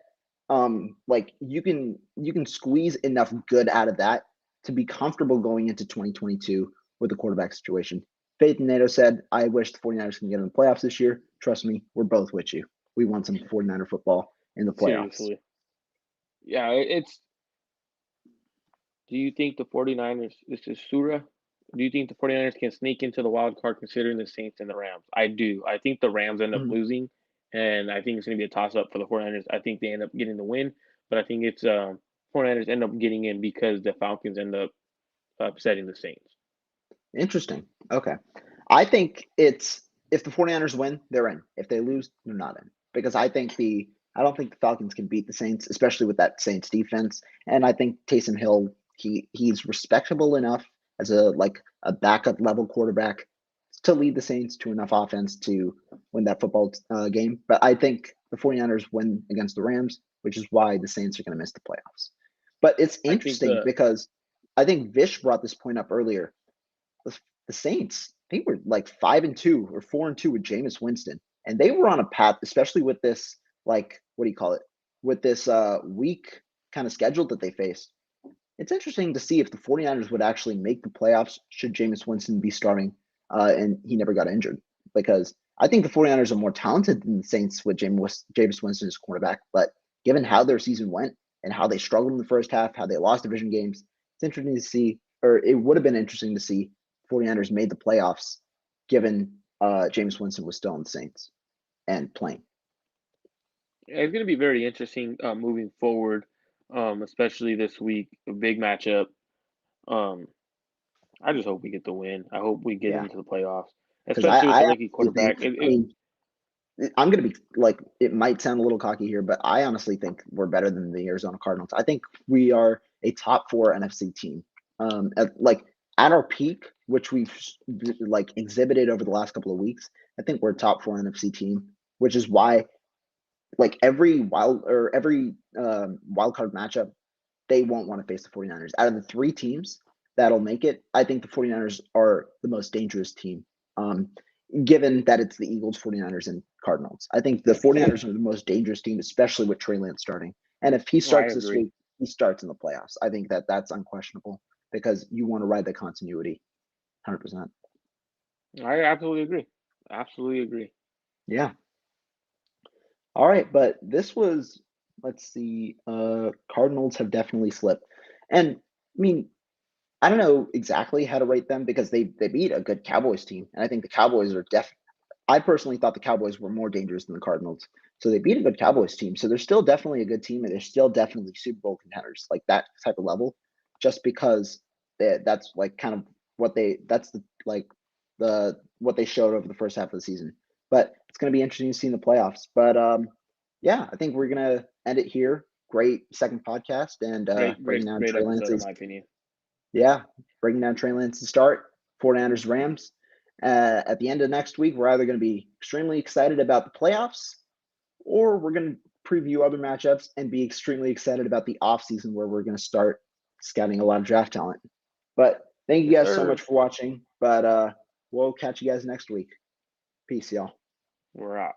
you can squeeze enough good out of that to be comfortable going into 2022 with the quarterback situation. Faith and NATO said, I wish the 49ers can get in the playoffs this year. Trust me, we're both with you. We want some 49er football in the playoffs. Seriously. Yeah, it's. Do you think the 49ers, this is Surah, do you think the 49ers can sneak into the wild card considering the Saints and the Rams? I do. I think the Rams end up Mhm. losing, and I think it's going to be a toss up for the 49ers. I think they end up getting the win, but I think it's 49ers end up getting in because the Falcons end up upsetting the Saints. Interesting. Okay. I think it's if the 49ers win, they're in. If they lose, they're not in. Because I don't think the Falcons can beat the Saints, especially with that Saints defense. And I think Taysom Hill, he's respectable enough as a backup level quarterback to lead the Saints to enough offense to win that football game. But I think the 49ers win against the Rams, which is why the Saints are going to miss the playoffs. But it's I think interesting because I think Vish brought this point up earlier. The Saints, they were like 5-2 or 4-2 with Jameis Winston, and they were on a path, especially with this what do you call it? With this weak kind of schedule that they faced. It's interesting to see if the 49ers would actually make the playoffs should Jameis Winston be starting and he never got injured. Because I think the 49ers are more talented than the Saints with Jameis Winston as quarterback. But given how their season went and how they struggled in the first half, how they lost division games, it's interesting to see, or it would have been interesting to see 49ers made the playoffs given Jameis Winston was still in the Saints and playing. it's going to be very interesting moving forward, especially this week, a big matchup. Um, I just hope we get the win. I hope we get Yeah. into the playoffs, Because especially with the rookie honestly quarterback. I'm going to be like, it might sound a little cocky here, but I honestly think we're better than the Arizona Cardinals. I think we are a top 4 NFC team. At our peak, which we've exhibited over the last couple of weeks, I think we're a top 4 NFC team, which is why every wild card matchup, they won't want to face the 49ers. Out of the 3 teams that'll make it, I think the 49ers are the most dangerous team. Given that it's the Eagles, 49ers, and Cardinals. I think the 49ers are the most dangerous team, especially with Trey Lance starting. And if he No, I starts this agree. week, he starts in the playoffs. I think that's unquestionable because you want to ride the continuity 100%. I absolutely agree. Absolutely agree. Yeah. All right. But this was, let's see, Cardinals have definitely slipped. And I mean, I don't know exactly how to rate them because they beat a good Cowboys team. And I think the Cowboys are I personally thought the Cowboys were more dangerous than the Cardinals. So they beat a good Cowboys team. So they're still definitely a good team, and they're still definitely Super Bowl contenders, like that type of level. Just because that's kind of that's the what they showed over the first half of the season. But it's going to be interesting to see in the playoffs. But yeah, I think we're gonna end it here. Great second podcast and bringing down Great Trey episode in Lance's my opinion. yeah, bringing down Trey Lance to start. 49ers Rams. At the end of next week, we're either going to be extremely excited about the playoffs or we're going to preview other matchups and be extremely excited about the offseason where we're going to start scouting a lot of draft talent. But thank you Yes, guys so sir. much for watching. But we'll catch you guys next week. Peace, y'all. We're out.